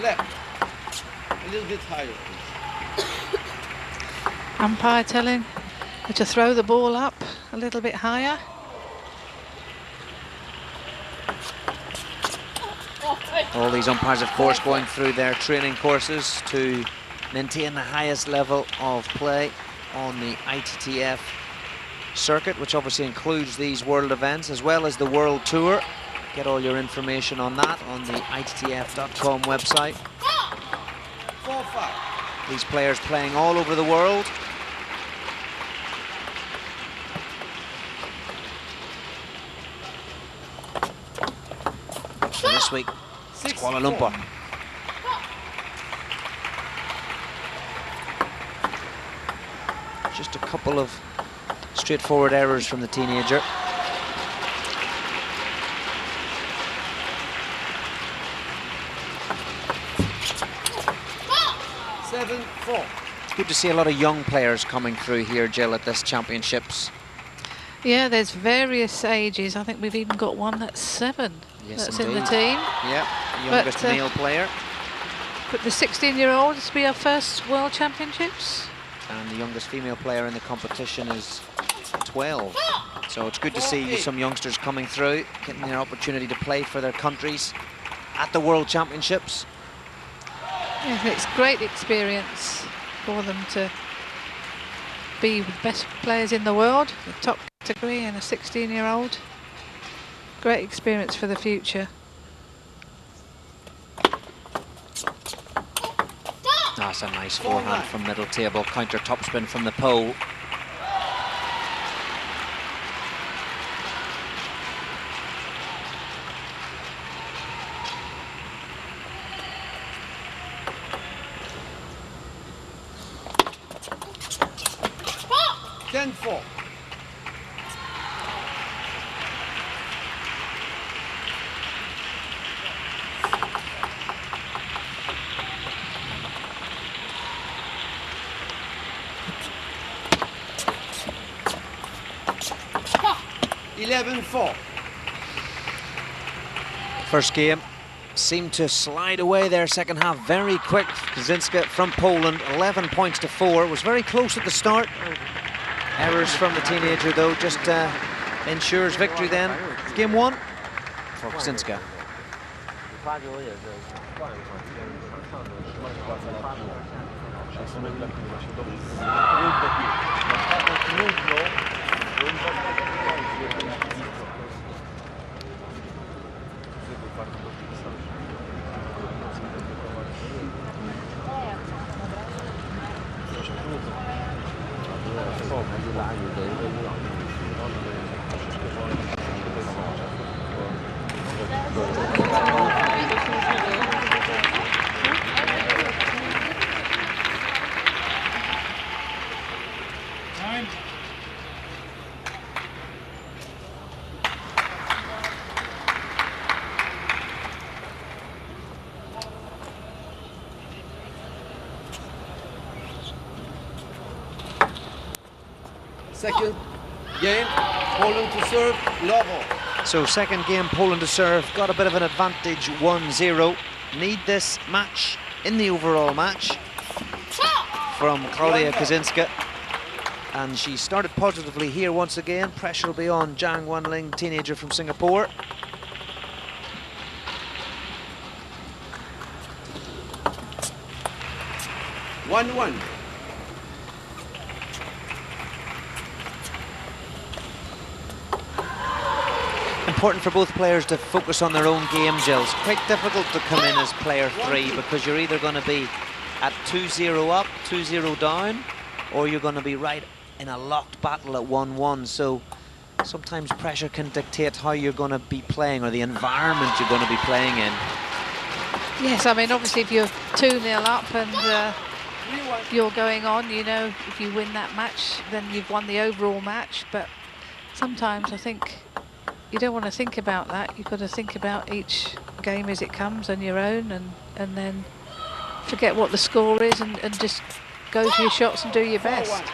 Left. A little bit higher, please. Umpire telling her to throw the ball up a little bit higher. All these umpires, of course, going through their training courses to maintain the highest level of play on the ITTF circuit, which obviously includes these world events as well as the World Tour. Get all your information on that on the ITTF.com website. 4-5. These players playing all over the world. For this week, it's Kuala Lumpur. Just a couple of straightforward errors from the teenager. It's good to see a lot of young players coming through here, Jill, at this championships. Yeah, there's various ages. I think we've even got one that's 7. Yes, that's indeed. in the team. Yeah, youngest male player. Could the 16-year-olds be our first World Championships? And the youngest female player in the competition is 12. So it's good to see some youngsters coming through, getting their opportunity to play for their countries at the World Championships. Yeah, it's great experience for them to be the best players in the world, the top category, and a 16-year-old. Great experience for the future. That's a nice forehand from middle table, counter topspin from the pole. Ten-4. First game seemed to slide away there, second half very quick. Kaczynska from Poland, 11 points to 4. Was very close at the start. Errors from the teenager though just ensures victory then. Game 1 for Kaczynska. Second game, Poland to serve, Lovo. So second game, Poland to serve, got a bit of an advantage, 1-0. Need this match in the overall match from Klaudia Kaczynska. And she started positively here once again. Pressure will be on Zhang Wanling, teenager from Singapore. One. Important for both players to focus on their own game, Jill. It's quite difficult to come in as player 3 because you're either going to be at 2-0 up, 2-0 down, or you're going to be right in a locked battle at 1-1. So sometimes pressure can dictate how you're going to be playing or the environment you're going to be playing in. Yes, I mean, obviously if you're 2-0 up and you're going on, you know, if you win that match, then you've won the overall match. But sometimes I think you don't want to think about that. You've got to think about each game as it comes on your own, and then forget what the score is and just go for your shots and do your best.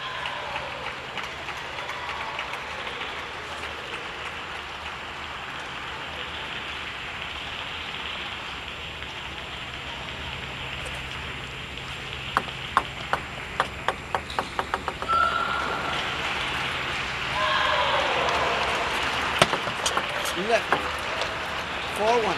Left. 4-1.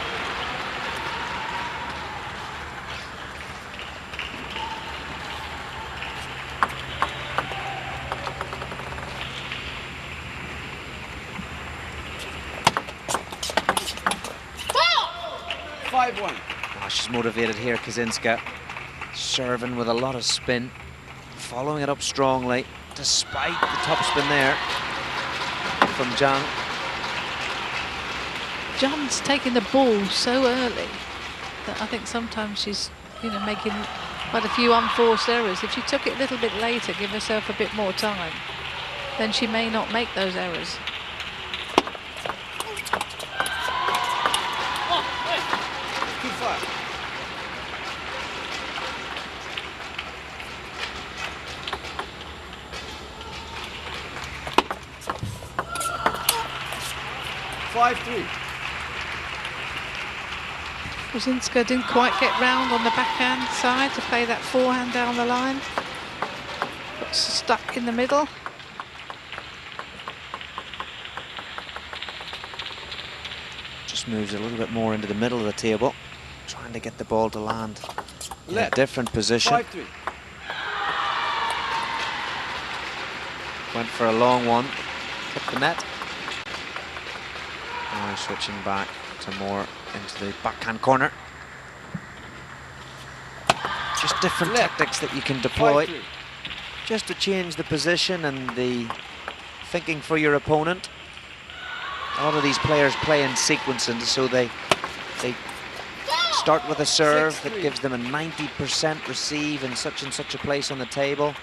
Oh, she's motivated here, Kaczynska. Serving with a lot of spin, following it up strongly, despite the topspin there from Zhang. John's taking the ball so early that I think sometimes she's, you know, making quite a few unforced errors. If she took it a little bit later, give herself a bit more time, then she may not make those errors. Too far. Kozinska didn't quite get round on the backhand side to play that forehand down the line. Got stuck in the middle. Just moves a little bit more into the middle of the table, trying to get the ball to land in a different position. 5-3. Went for a long one, hit the net. Now switching back to more into the backhand corner. Just different tactics that you can deploy, 5-3. just to change the position and the thinking for your opponent. A lot of these players play in sequences, so they start with a serve that gives them a 90% receive in such and such a place on the table,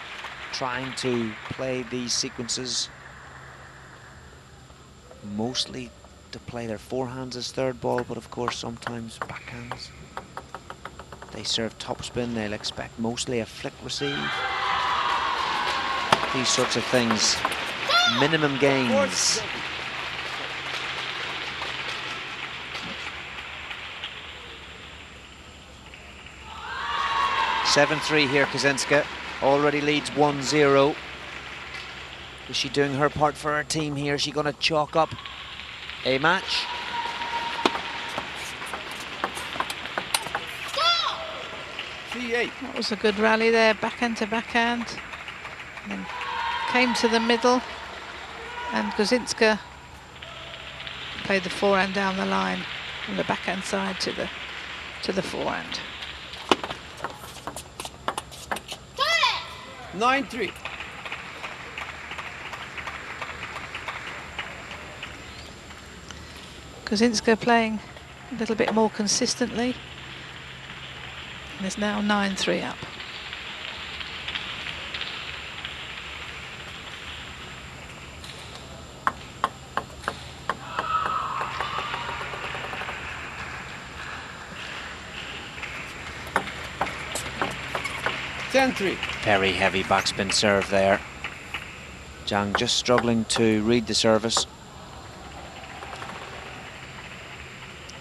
trying to play these sequences mostly to play their forehands as third ball, but of course sometimes backhands. They serve topspin, they'll expect mostly a flick receive. These sorts of things, minimum gains. (7-3) here, Kozinska already leads 1-0. Is she doing her part for her team here? Is she going to chalk up a match? That was a good rally there, backhand to backhand. And then came to the middle, and Kozinska played the forehand down the line from the backhand side to the forehand. 9-3. Kozinska playing a little bit more consistently. And is now 9-3 up. Very heavy backspin serve there. Zhang just struggling to read the service.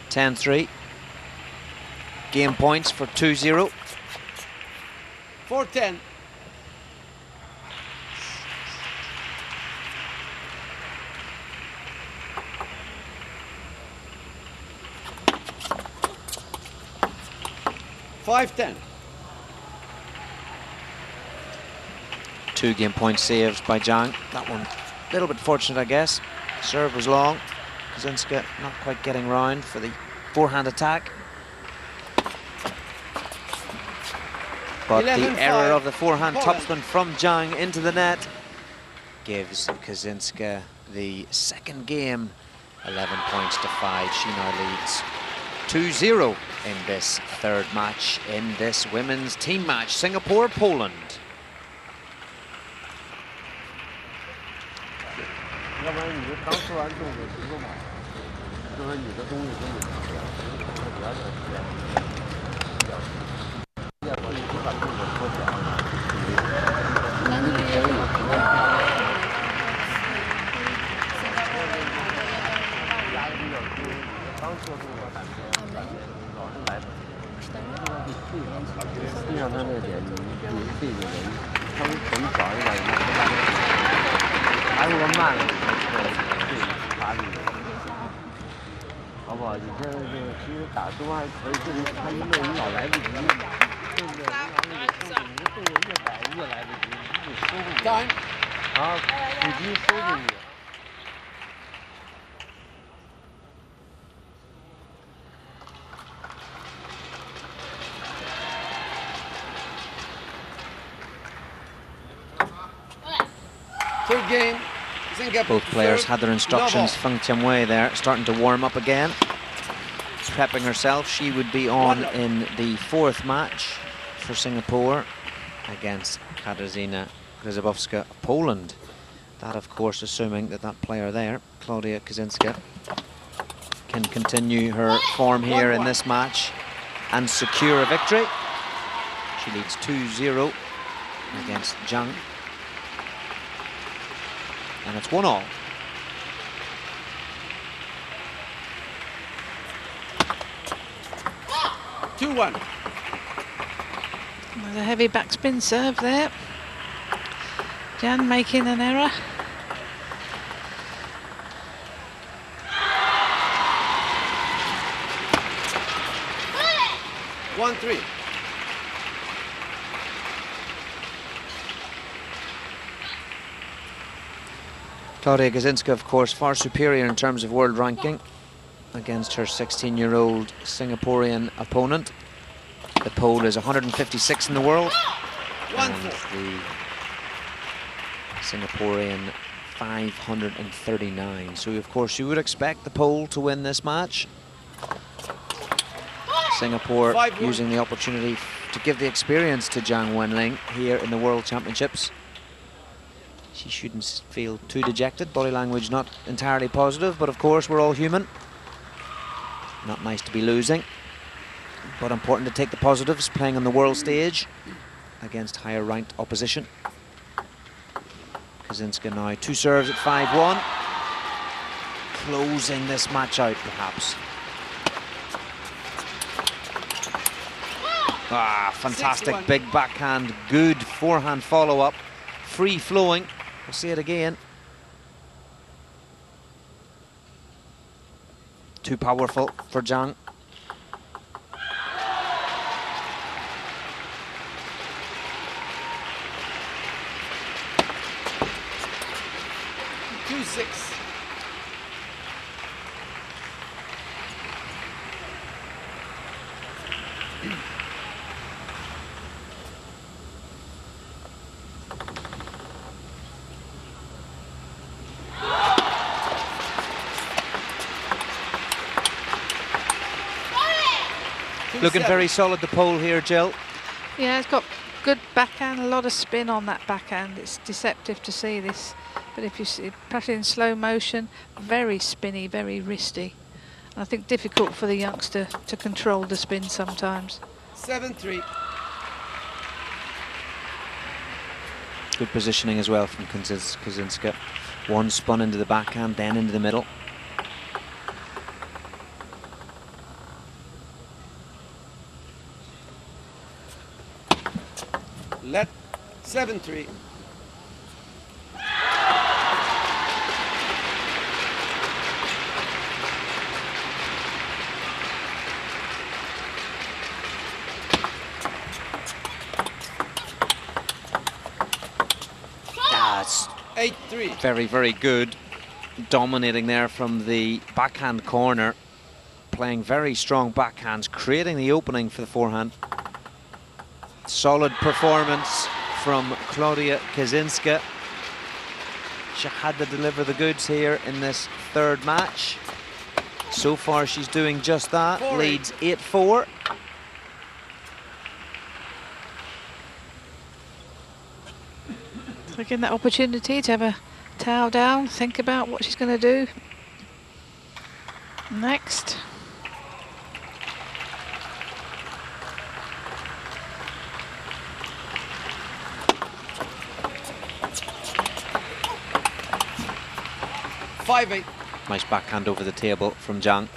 10-3. Game points for 2-0. 4-10. (5-10). 2 game point saves by Zhang. That one a little bit fortunate, I guess. Serve was long. Kozinska not quite getting round for the forehand attack. But the error of the forehand topspin from Zhang into the net gives Kozinska the second game, 11 points to 5. She now leads 2-0 in this third match in this women's team match. Singapore, Poland. 要不然你就刚说完动作结束嘛，就说你的东西根本不了，不要这个要把你把动作缩小了，压力比较多，刚说动作感觉老是来不及，就像他那个点，你这个人稍微等早一点，还如果慢了。 好不好？你现在就其实打都还可以，就是他一路你老来不及，对不对？你的动作越摆越来不及，你收不住，然后腹肌收进去。Third game. Both players had their instructions. Feng Tianwei there, starting to warm up again. Prepping herself. She would be on in the fourth match for Singapore against Katarzyna Grzybowska of Poland. That, of course, assuming that that player there, Klaudia Kozinska, can continue her form here in this match and secure a victory. She leads 2-0 against Zhang. And it's 1-1. 2-1. There's a heavy backspin serve there. Jan making an error. One, 3. Klaudia Gazinska, of course, far superior in terms of world ranking against her 16-year-old Singaporean opponent. The pole is 156 in the world. 1-4. And the Singaporean 539. So, of course, you would expect the pole to win this match. Singapore 5-1. using the opportunity to give the experience to Zhang Wenling here in the World Championships. She shouldn't feel too dejected. Body language not entirely positive, but of course we're all human. Not nice to be losing, but important to take the positives, playing on the world stage against higher ranked opposition. Kaczynska now 2 serves at 5-1. Closing this match out, perhaps. Ah, fantastic 6-1. big backhand, good forehand follow-up, free flowing. We'll see it again. Too powerful for Zhang. Two, 6. Looking very solid, the pole here, Jill. Yeah, it's got good backhand, a lot of spin on that backhand. It's deceptive to see this, but if you see, perhaps in slow motion, very spinny, very wristy. And I think difficult for the youngster to control the spin sometimes. 7-3. Good positioning as well from Kaczynska. One spun into the backhand, then into the middle. Let 7-3. That's 8-3. very, very good. Dominating there from the backhand corner. Playing very strong backhands, creating the opening for the forehand. Solid performance from Klaudia Kaczynska. She had to deliver the goods here in this third match. So far she's doing just that. 4-8. Leads 8-4. Taking that opportunity to have a towel down, think about what she's going to do next. Nice backhand over the table from Zhang.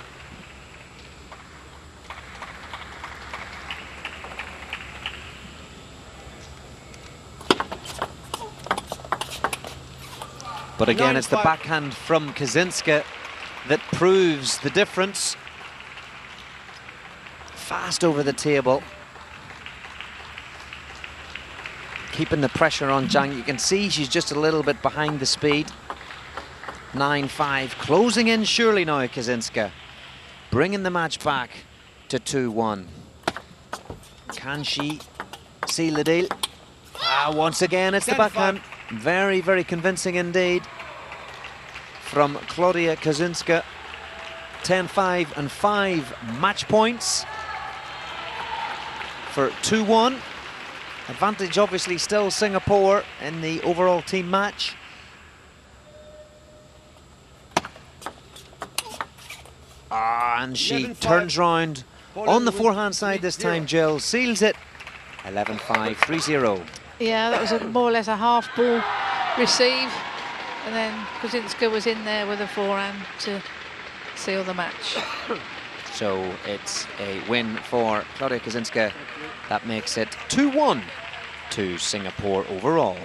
But again, it's the backhand from Kaczynska that proves the difference. Fast over the table. Keeping the pressure on Zhang. You can see she's just a little bit behind the speed. 9-5, closing in surely now, Kaczynska. Bringing the match back to 2-1. Can she seal the deal? Once again, it's the backhand. Very, very convincing indeed from Klaudia Kaczynska. 10-5 and 5 match points for 2-1. Advantage obviously still Singapore in the overall team match. And she turns round on the forehand side this time, Jill. Seals it. 11-5, 3-0. Yeah, that was more or less a half ball receive. And then Kaczynska was in there with a forehand to seal the match. So it's a win for Claudia Kaczynska. That makes it 2-1 to Singapore overall.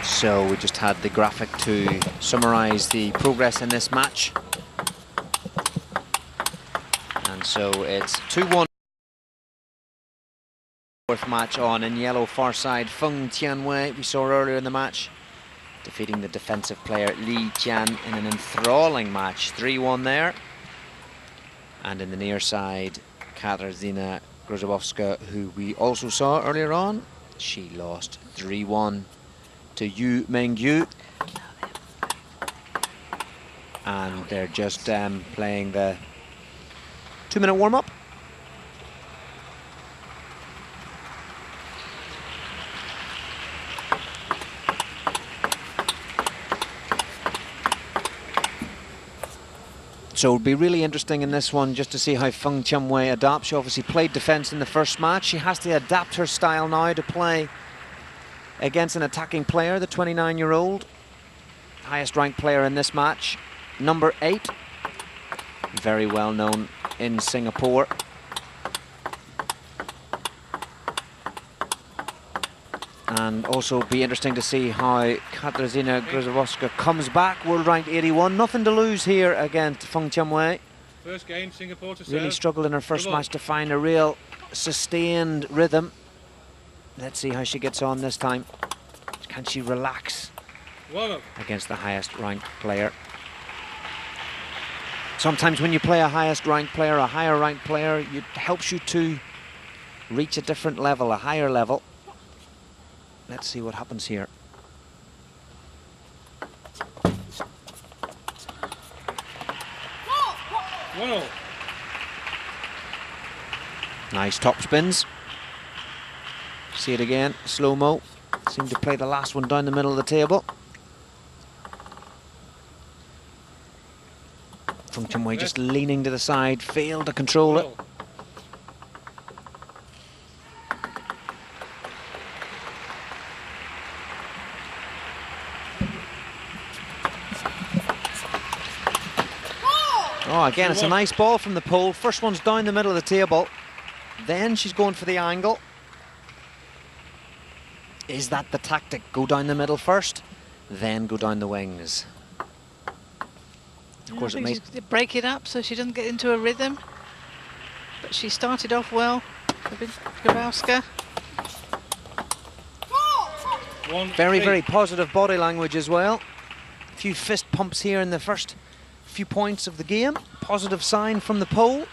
So we just had the graphic to summarize the progress in this match. And so it's 2-1. Fourth match on in yellow, far side, Feng Tianwei, we saw earlier in the match, defeating the defensive player Li Jian in an enthralling match, 3-1 there. And in the near side, Katarzyna Grozowska, who we also saw earlier on, she lost 3-1 to Yu Mengyu. And they're just playing the 2-minute warm-up. So it'll be really interesting in this one just to see how Feng Tianwei adapts. She obviously played defence in the first match. She has to adapt her style now to play against an attacking player, the 29-year-old. Highest ranked player in this match, number 8. Very well known in Singapore. And also be interesting to see how Katarzyna Grozowska comes back, world ranked 81. Nothing to lose here against Feng Tianwei. First game, Singapore to serve. Really struggled in her first match to find a real sustained rhythm. Let's see how she gets on this time. Can she relax against the highest ranked player? Sometimes when you play a highest ranked player, a higher ranked player, it helps you to reach a different level, a higher level. Let's see what happens here. Whoa. Nice top spins. See it again, slow-mo. Seemed to play the last one down the middle of the table. Feng Tianwei just leaning to the side, failed to control it. Oh, again, it's a nice ball from the pole. First one's down the middle of the table. Then she's going for the angle. Is that the tactic? Go down the middle first, then go down the wings. Of course, it may break it up so she doesn't get into a rhythm. But she started off well. Grabowska. Very, very positive body language as well. A few fist pumps here in the first few points of the game. Positive sign from the pole.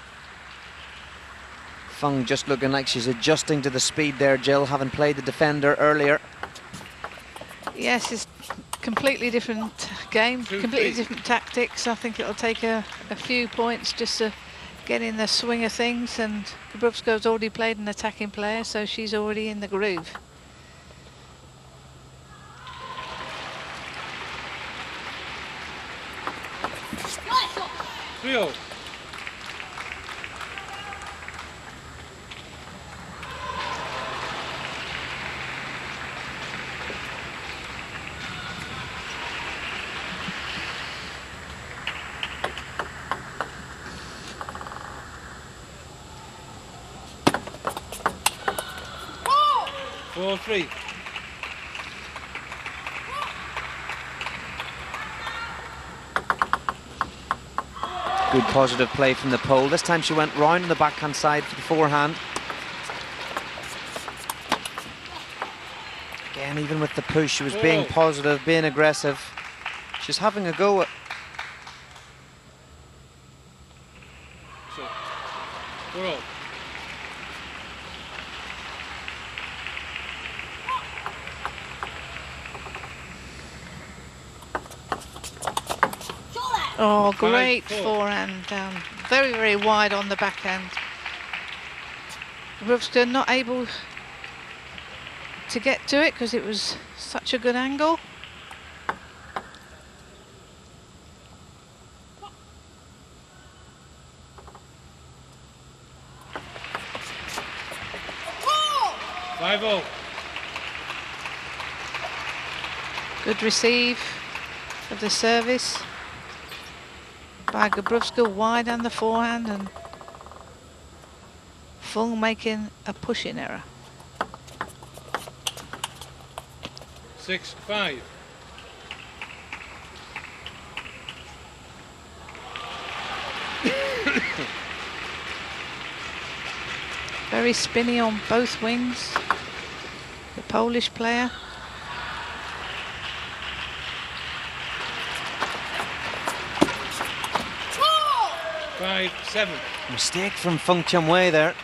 Fung just looking like she's adjusting to the speed there, Jill, having played the defender earlier. Yes, it's completely different game, completely different tactics. I think it'll take a few points just to get in the swing of things, and Grubovska's already played an attacking player, so she's already in the groove. Rio. Four, three. Good positive play from the pole. This time she went round on the backhand side for the forehand. Again, even with the push, she was being positive, being aggressive. She's having a go at... Oh, great forehand down. Very, very wide on the backhand. Grubovska not able to get to it because it was such a good angle. Five-oh. Good receive of the service by Grubovska, wide on the forehand, and Fung making a pushing error. 6-5. Very spinny on both wings, the Polish player. Five, seven. Mistake from Fung Chum-wei there.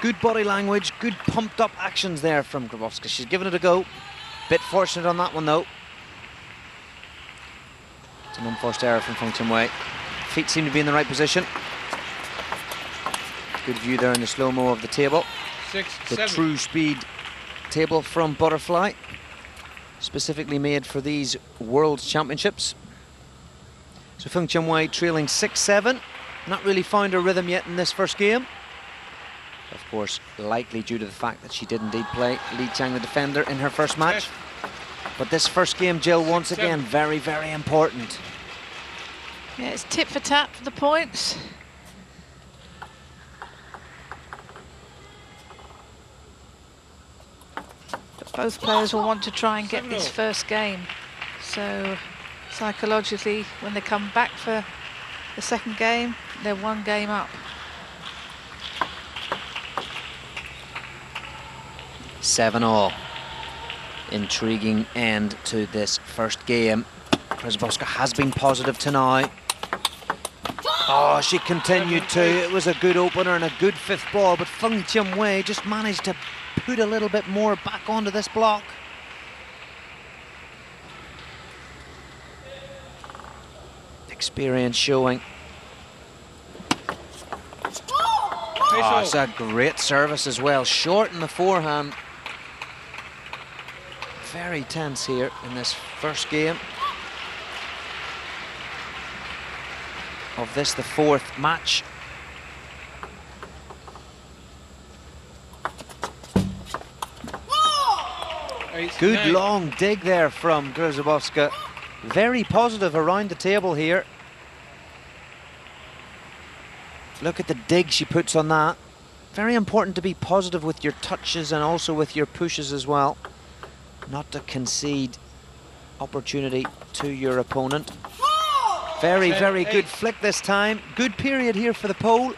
Good body language, good pumped up actions there from Grubovska. She's given it a go. Bit fortunate on that one though. It's an unforced error from Fung Chum-wei. Feet seem to be in the right position. Good view there in the slow-mo of the table. 6, the 7. true speed table from Butterfly, specifically made for these World Championships. So Fung Chum-wei trailing 6-7. Not really found her rhythm yet in this first game. Of course, likely due to the fact that she did indeed play Li Chang, the defender, in her first match. But this first game, Jill, once again, very, very important. Yeah, it's tit for tat for the points. But both players will want to try and get this first game. So psychologically, when they come back for the second game, they're one game up. 7-all. Intriguing end to this first game. Grubovska has been positive tonight. Oh, she continued to. It was a good opener and a good fifth ball, but Fung Chum-wei just managed to put a little bit more back onto this block. Experience showing. Oh, it's a great service as well. Short in the forehand. Very tense here in this first game of this, the fourth match. Good long dig there from Grubovska. Very positive around the table here. Look at the dig she puts on that. Very important to be positive with your touches and also with your pushes as well. Not to concede opportunity to your opponent. Very, very good flick this time. Good period here for the pole.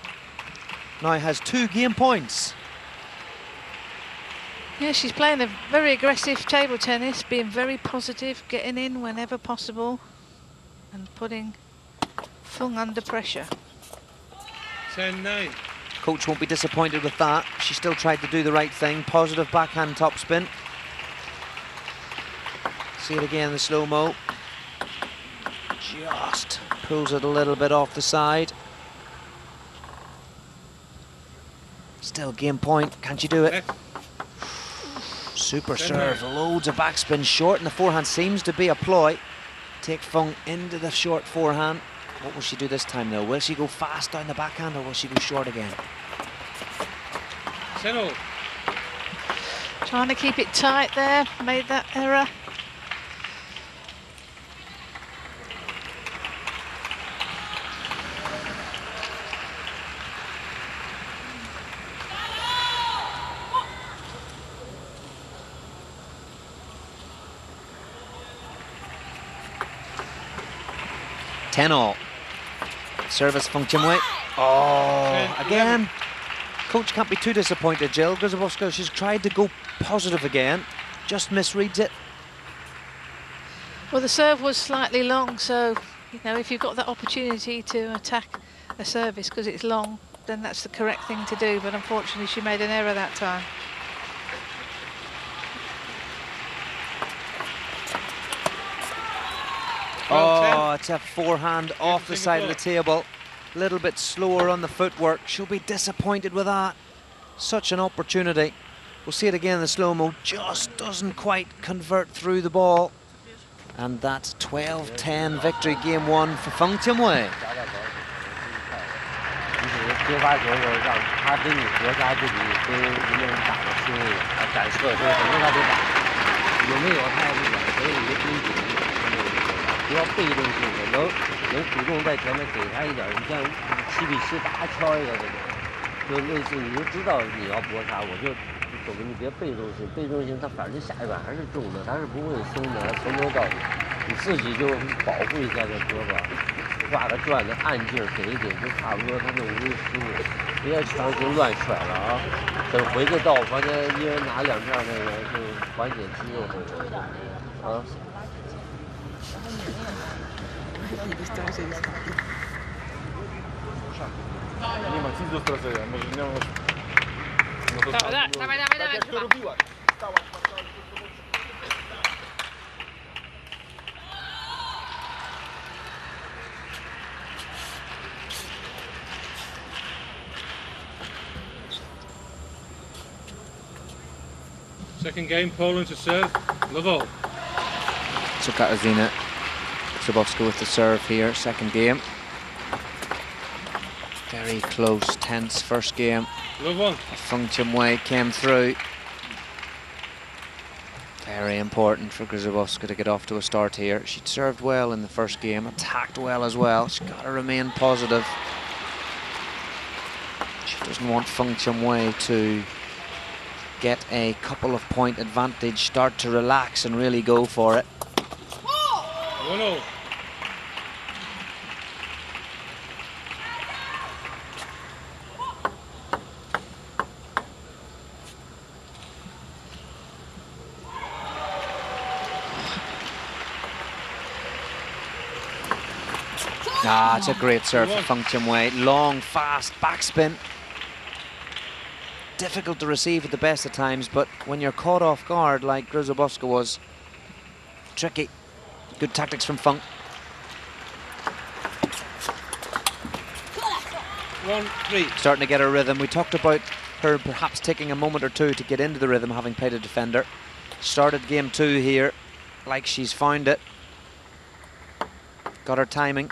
Now has 2 game points. Yeah, she's playing a very aggressive table tennis, being very positive, getting in whenever possible, and putting Fung under pressure. 10-9. Of Coach won't be disappointed with that. She still tried to do the right thing. Positive backhand topspin. See it again in the slow-mo. Just pulls it a little bit off the side. Still game point. Can't you do it? Super serve. Loads of backspin short, and the forehand seems to be a ploy. Take Fung into the short forehand. What will she do this time though? Will she go fast down the backhand or will she go short again? Trying to keep it tight there, made that error. All. Service Fung Chimwei. Oh, again. Coach can't be too disappointed, Jill. Grzybowska, she's tried to go positive again, just misreads it. Well, the serve was slightly long, so, you know, if you've got that opportunity to attack a service because it's long, then that's the correct thing to do, but unfortunately she made an error that time. Oh, it's a forehand off the side of the table. A little bit slower on the footwork. She'll be disappointed with that. Such an opportunity. We'll see it again in the slow-mo. Just doesn't quite convert through the ball. And that's 12-10 victory, game one for Fung Chimwei. 接发球的时候，让他跟你国家队里跟人家打的心里展示，就是肯定他得打，有没有他也不管，所以你就盯紧，不要被动性的，能主动在前面给他一点，你像7比7打敲一个这种，就类似你就知道你要搏杀，我就走着，你别被动性，被动性他反正下一板还是重的，他是不会松的，从头到尾，你自己就保护一下这胳膊。 画个转的按劲儿给一给就差不多，他就无失误，别强行乱甩了啊！等回去到房间一人拿2片那个就缓解肌肉那个啊。Second game, Poland to serve. Love all. So Katarzyna Grzybowska with the serve here, second game. Very close, tense first game. Love one. Fung Chimwei came through. Very important for Grzybowska to get off to a start here. She'd served well in the first game, attacked well as well. She's got to remain positive. She doesn't want Fung Chimwei to get a couple of point advantage, start to relax and really go for it. 1-0. Ah, it's a great serve for Fung Chimwei. Long, fast backspin. Difficult to receive at the best of times, but when you're caught off guard like Grzybowska was, tricky. Good tactics from Fung. 1-3. Starting to get her rhythm. We talked about her perhaps taking a moment or two to get into the rhythm, having played a defender. Started game 2 here like she's found it. Got her timing.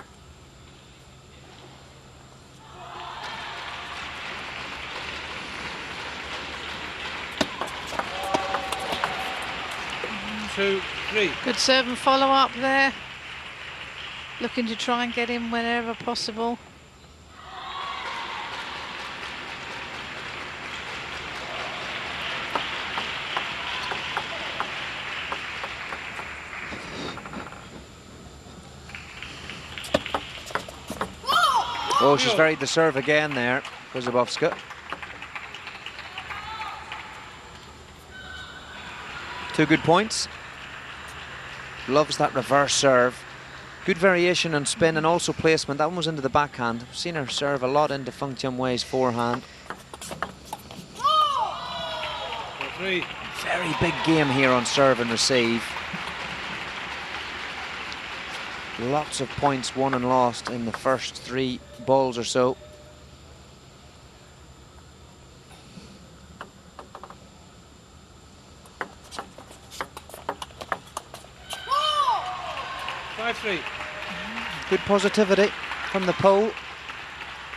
Good serve and follow up there. Looking to try and get in whenever possible. Oh, she's varied the serve again there, Grzybowska. Two good points. Loves that reverse serve. Good variation on spin and also placement. That one was into the backhand. I've seen her serve a lot into Fung Chimwei's forehand. 3. Very big game here on serve and receive. Lots of points won and lost in the first 3 balls or so. Good positivity from the pole.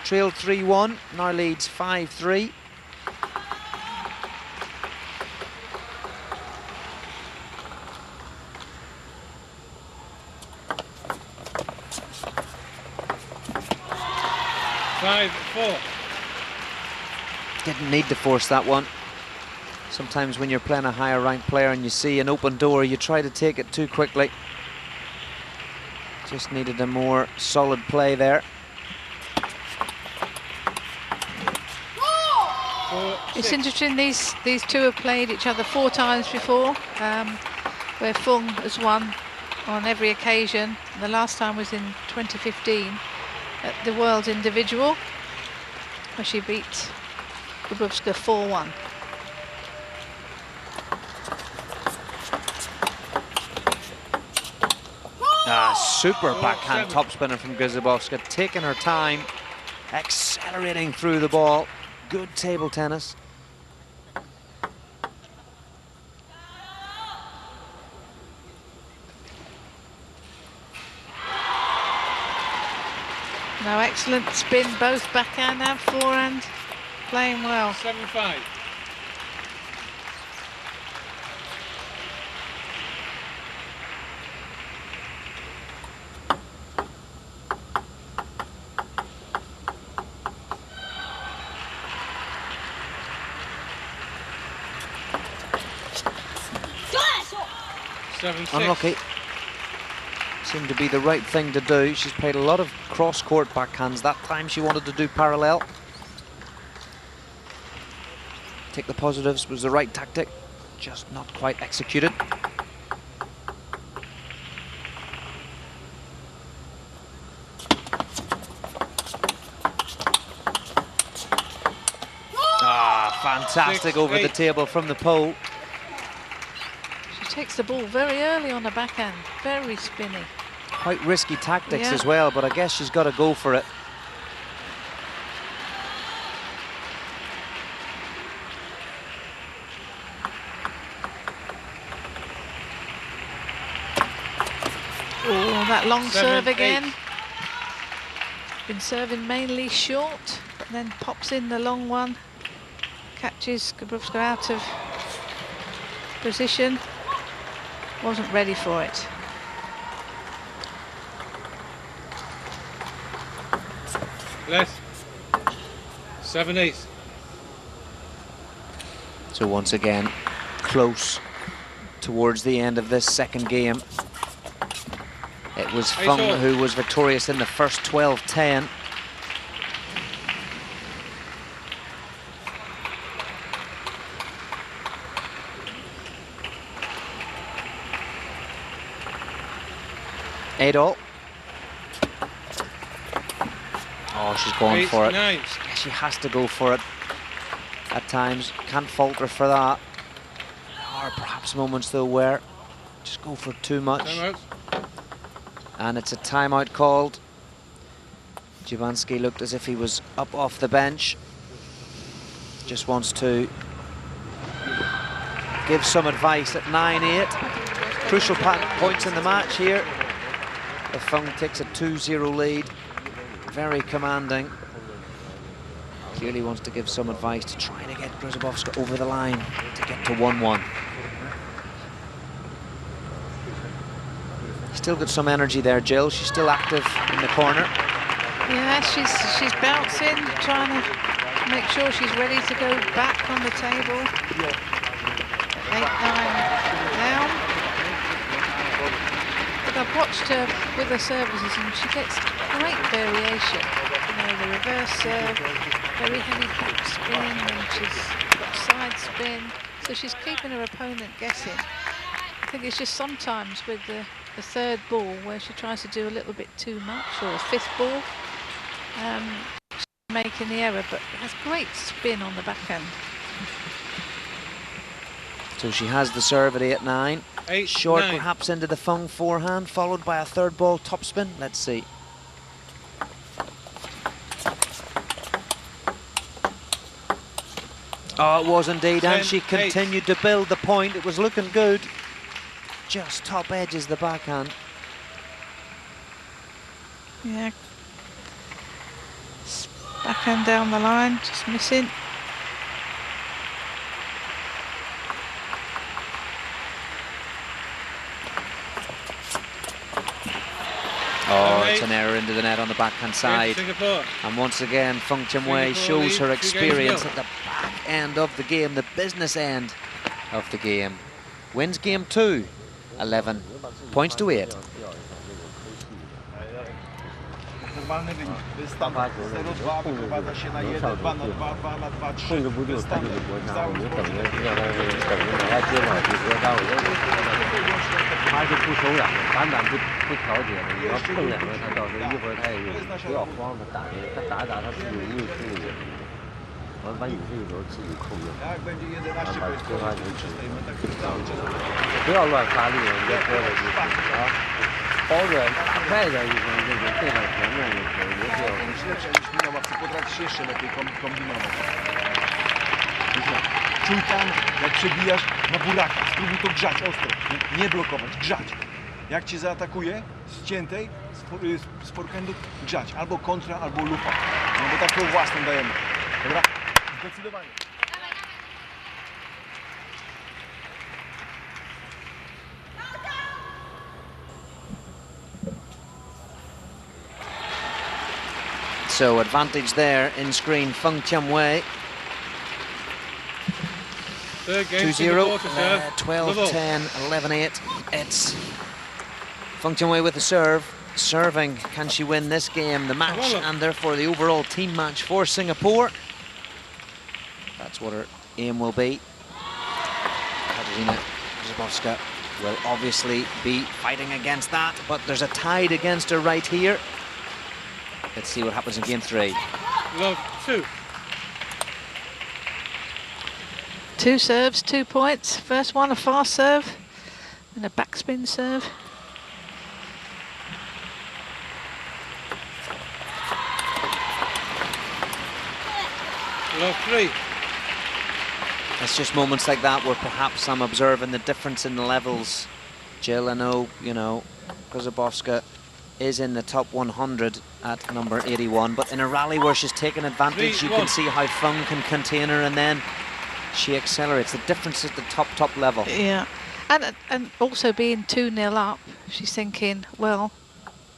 Trailed 3-1, now leads 5-3. Didn't need to force that one. Sometimes when you're playing a higher ranked player and you see an open door, you try to take it too quickly. Just needed a more solid play there. It's interesting, these two have played each other 4 times before, where Fung has won on every occasion. The last time was in 2015 at the World Individual, where she beat Grabowska 4-1. Super backhand topspinner from Grabowska, taking her time, accelerating through the ball. Good table tennis. No, excellent spin, both backhand and forehand, playing well. 7-5. Unlucky. Seemed to be the right thing to do. She's played a lot of cross-court backhands. That time she wanted to do parallel. Take the positives was the right tactic, just not quite executed. Fantastic over the table from the pole. Takes the ball very early on the backhand, very spinny. Quite risky tactics as well, but I guess she's got to go for it. Oh, that long serve again. Been serving mainly short, but then pops in the long one. Catches Grabowska out of position. Wasn't ready for it. Less. 7-8. So once again, close towards the end of this second game. It was Fung who was victorious in the first 12-10. Adol. Oh, she's going for it. Nice. She has to go for it at times. Can't fault her for that. There are perhaps moments though where just go for too much. Timeout. And it's a timeout called. Dziwański looked as if he was up off the bench. Just wants to give some advice at 9-8. Crucial points in the match here. If Fung takes a 2-0 lead, very commanding. Clearly wants to give some advice to try to get Grabowska over the line to get to 1-1. Still got some energy there, Jill. She's still active in the corner. Yeah, she's bouncing, trying to make sure she's ready to go back on the table. 8-9 down. But I've watched her with her services and she gets great variation. You know, the reverse serve, very heavy back spin, and she's got side spin. So she's keeping her opponent guessing. I think it's just sometimes with the third ball where she tries to do a little bit too much, or a fifth ball, she's making the error, but has great spin on the backhand. So she has the serve at 8-9. 8, Short 9. perhaps into the Fung forehand, followed by a third ball topspin. Let's see. Oh, it was indeed, 10, and she continued to build the point. It was looking good. Just top edges the backhand. Yeah. Backhand down the line, just missing. Oh, it's an error into the net on the backhand side. Singapore. And once again, Fung Chim Wei Singapore shows her lead, 2 games experience nil. at the back end of the game, the business end of the game. Wins game 2, 11 points to 8. Normalny wynik. To jest standard. 0-2 wyprowadza się na 1, 2 na 2, 2 na 2, 3. 控制不 To 住 jest 他就 standard. 是国家， Cały 我们 sport 等着 taki. 让他等着拿来接上去国家，我觉得他是不手软的，板不调节的，你要碰两个，他到时候一会儿他也不要慌，他打他自己没有心理问题，完把你这个时候自己控制， Jak będzie 11 把对方给 przystejmy taki cały czas. 不要乱发力，人家说的就是啊，包着打快点一分，这个对方前面就可以，没必要。 Bądź lepsza niż minowa, chcę potrafić się jeszcze lepiej kombinować. Czuj tam, jak przebijasz na buraka, spróbuj to grzać ostro, nie blokować, grzać. Jak cię zaatakuje z ciętej, z forehandu, grzać, albo kontra, albo lufa. No bo taką własną dajemy. Dobra? Zdecydowanie. So advantage there in screen, Fung Chim Wei. Third game, 2-0, Singapore to serve. 12-10, 11-8. It's Fung Chim Wei with the serve. Serving, can she win this game, the match, and therefore the overall team match for Singapore? That's what her aim will be. Katarzyna Zabowska will obviously be fighting against that, but there's a tide against her right here. Let's see what happens in game 3. Love 2. 2 serves, 2 points. First one, a fast serve, and a backspin serve. Love 3. It's just moments like that where perhaps I'm observing the difference in the levels. Jill, I know, you know, Zabowska is in the top 100 at number 81, but in a rally where she's taken advantage, you can see how Fung can contain her, and then she accelerates. The difference is the top level. Yeah, and also being 2-0 up, she's thinking, well,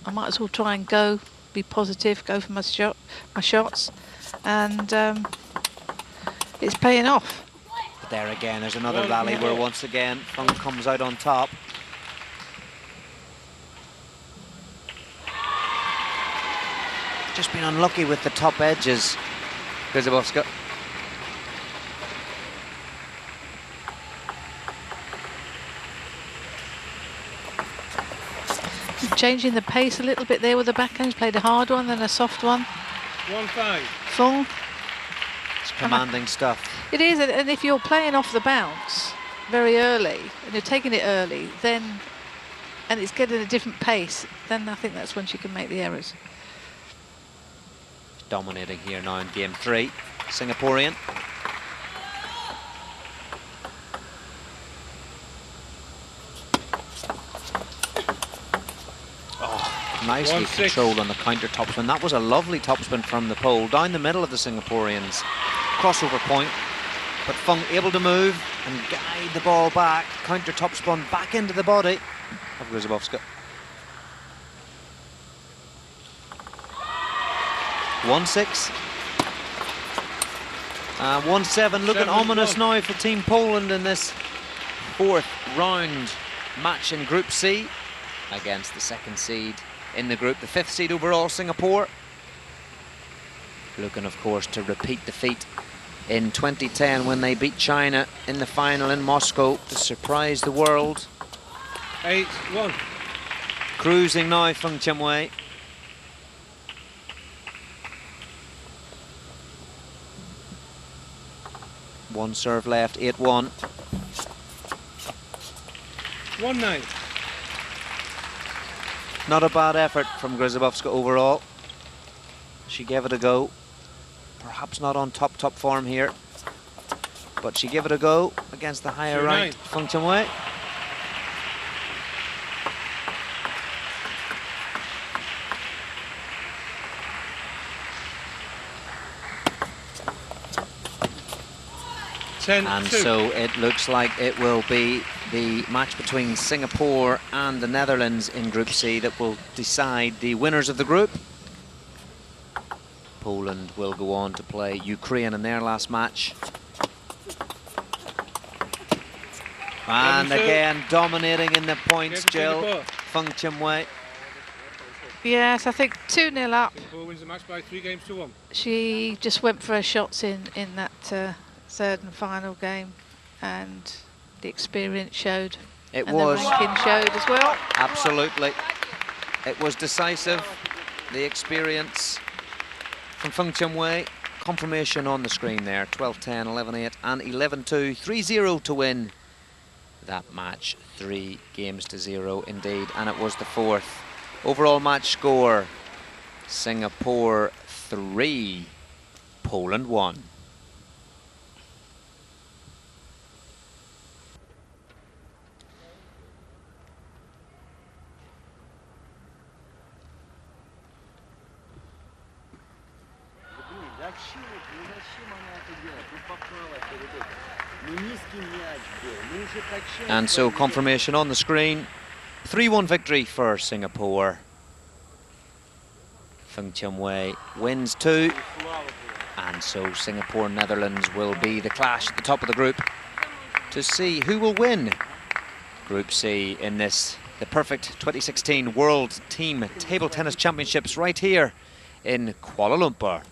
I might as well try and go, be positive, go for my shots, and it's paying off. But there again, there's another rally where once again Fung comes out on top. Just been unlucky with the top edges, Zabowska. Changing the pace a little bit there with the backhands, played a hard one, then a soft one. 1-5. Fung. It's commanding stuff. It is, and if you're playing off the bounce very early, and you're taking it early, then, and it's getting a different pace, then I think that's when she can make the errors. Dominating here now in game 3, Singaporean. Oh, nicely controlled on the counter topspin. That was a lovely topspin from the pole, down the middle of the Singaporeans. Crossover point, but Fung able to move and guide the ball back. Counter topspin back into the body of Zabowska. 1-6. 1-7, looking ominous now for Team Poland in this 4th round match in Group C against the 2nd seed in the group, the 5th seed overall, Singapore. Looking, of course, to repeat defeat in 2010 when they beat China in the final in Moscow to surprise the world. 8-1. Cruising now, Fung Chim Wei. One serve left, 8-1. 1-9. Not a bad effort from Grzybowska overall. She gave it a go. Perhaps not on top form here, but she gave it a go against the higher ranked Feng Chunwei. And so it looks like it will be the match between Singapore and the Netherlands in Group C that will decide the winners of the group. Poland will go on to play Ukraine in their last match. And again, dominating in the points, Jill, Feng Chunwei. Yes, I think 2-0 up. Singapore wins the match by 3-1. She just went for her shots in that third and final game, and the experience showed. It and was. The ranking showed as well. Absolutely. It was decisive. The experience from Feng Chunwei. Confirmation on the screen there. 12-10, 11-8 and 11-2. 3-0 to win that match. 3-0 indeed. And it was the fourth. Overall match score, Singapore 3, Poland 1. And so confirmation on the screen. 3-1 victory for Singapore. Feng Chunwei wins 2. And so Singapore Netherlands will be the clash at the top of the group to see who will win Group C in this, the perfect 2016 World Team Table Tennis Championships right here in Kuala Lumpur.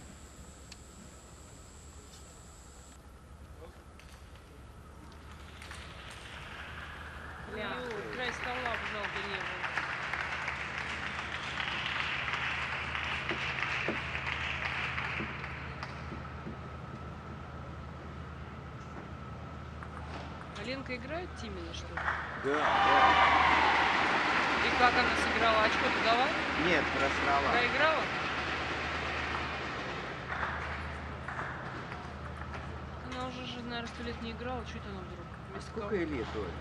Ленка играет в тиме или что? Да. И как она сыграла? Очко ты дала? Нет, просрала. Проиграла? Она уже, наверное, 100 лет не играла. Чуть она вдруг? Сколько ей лет, Оль?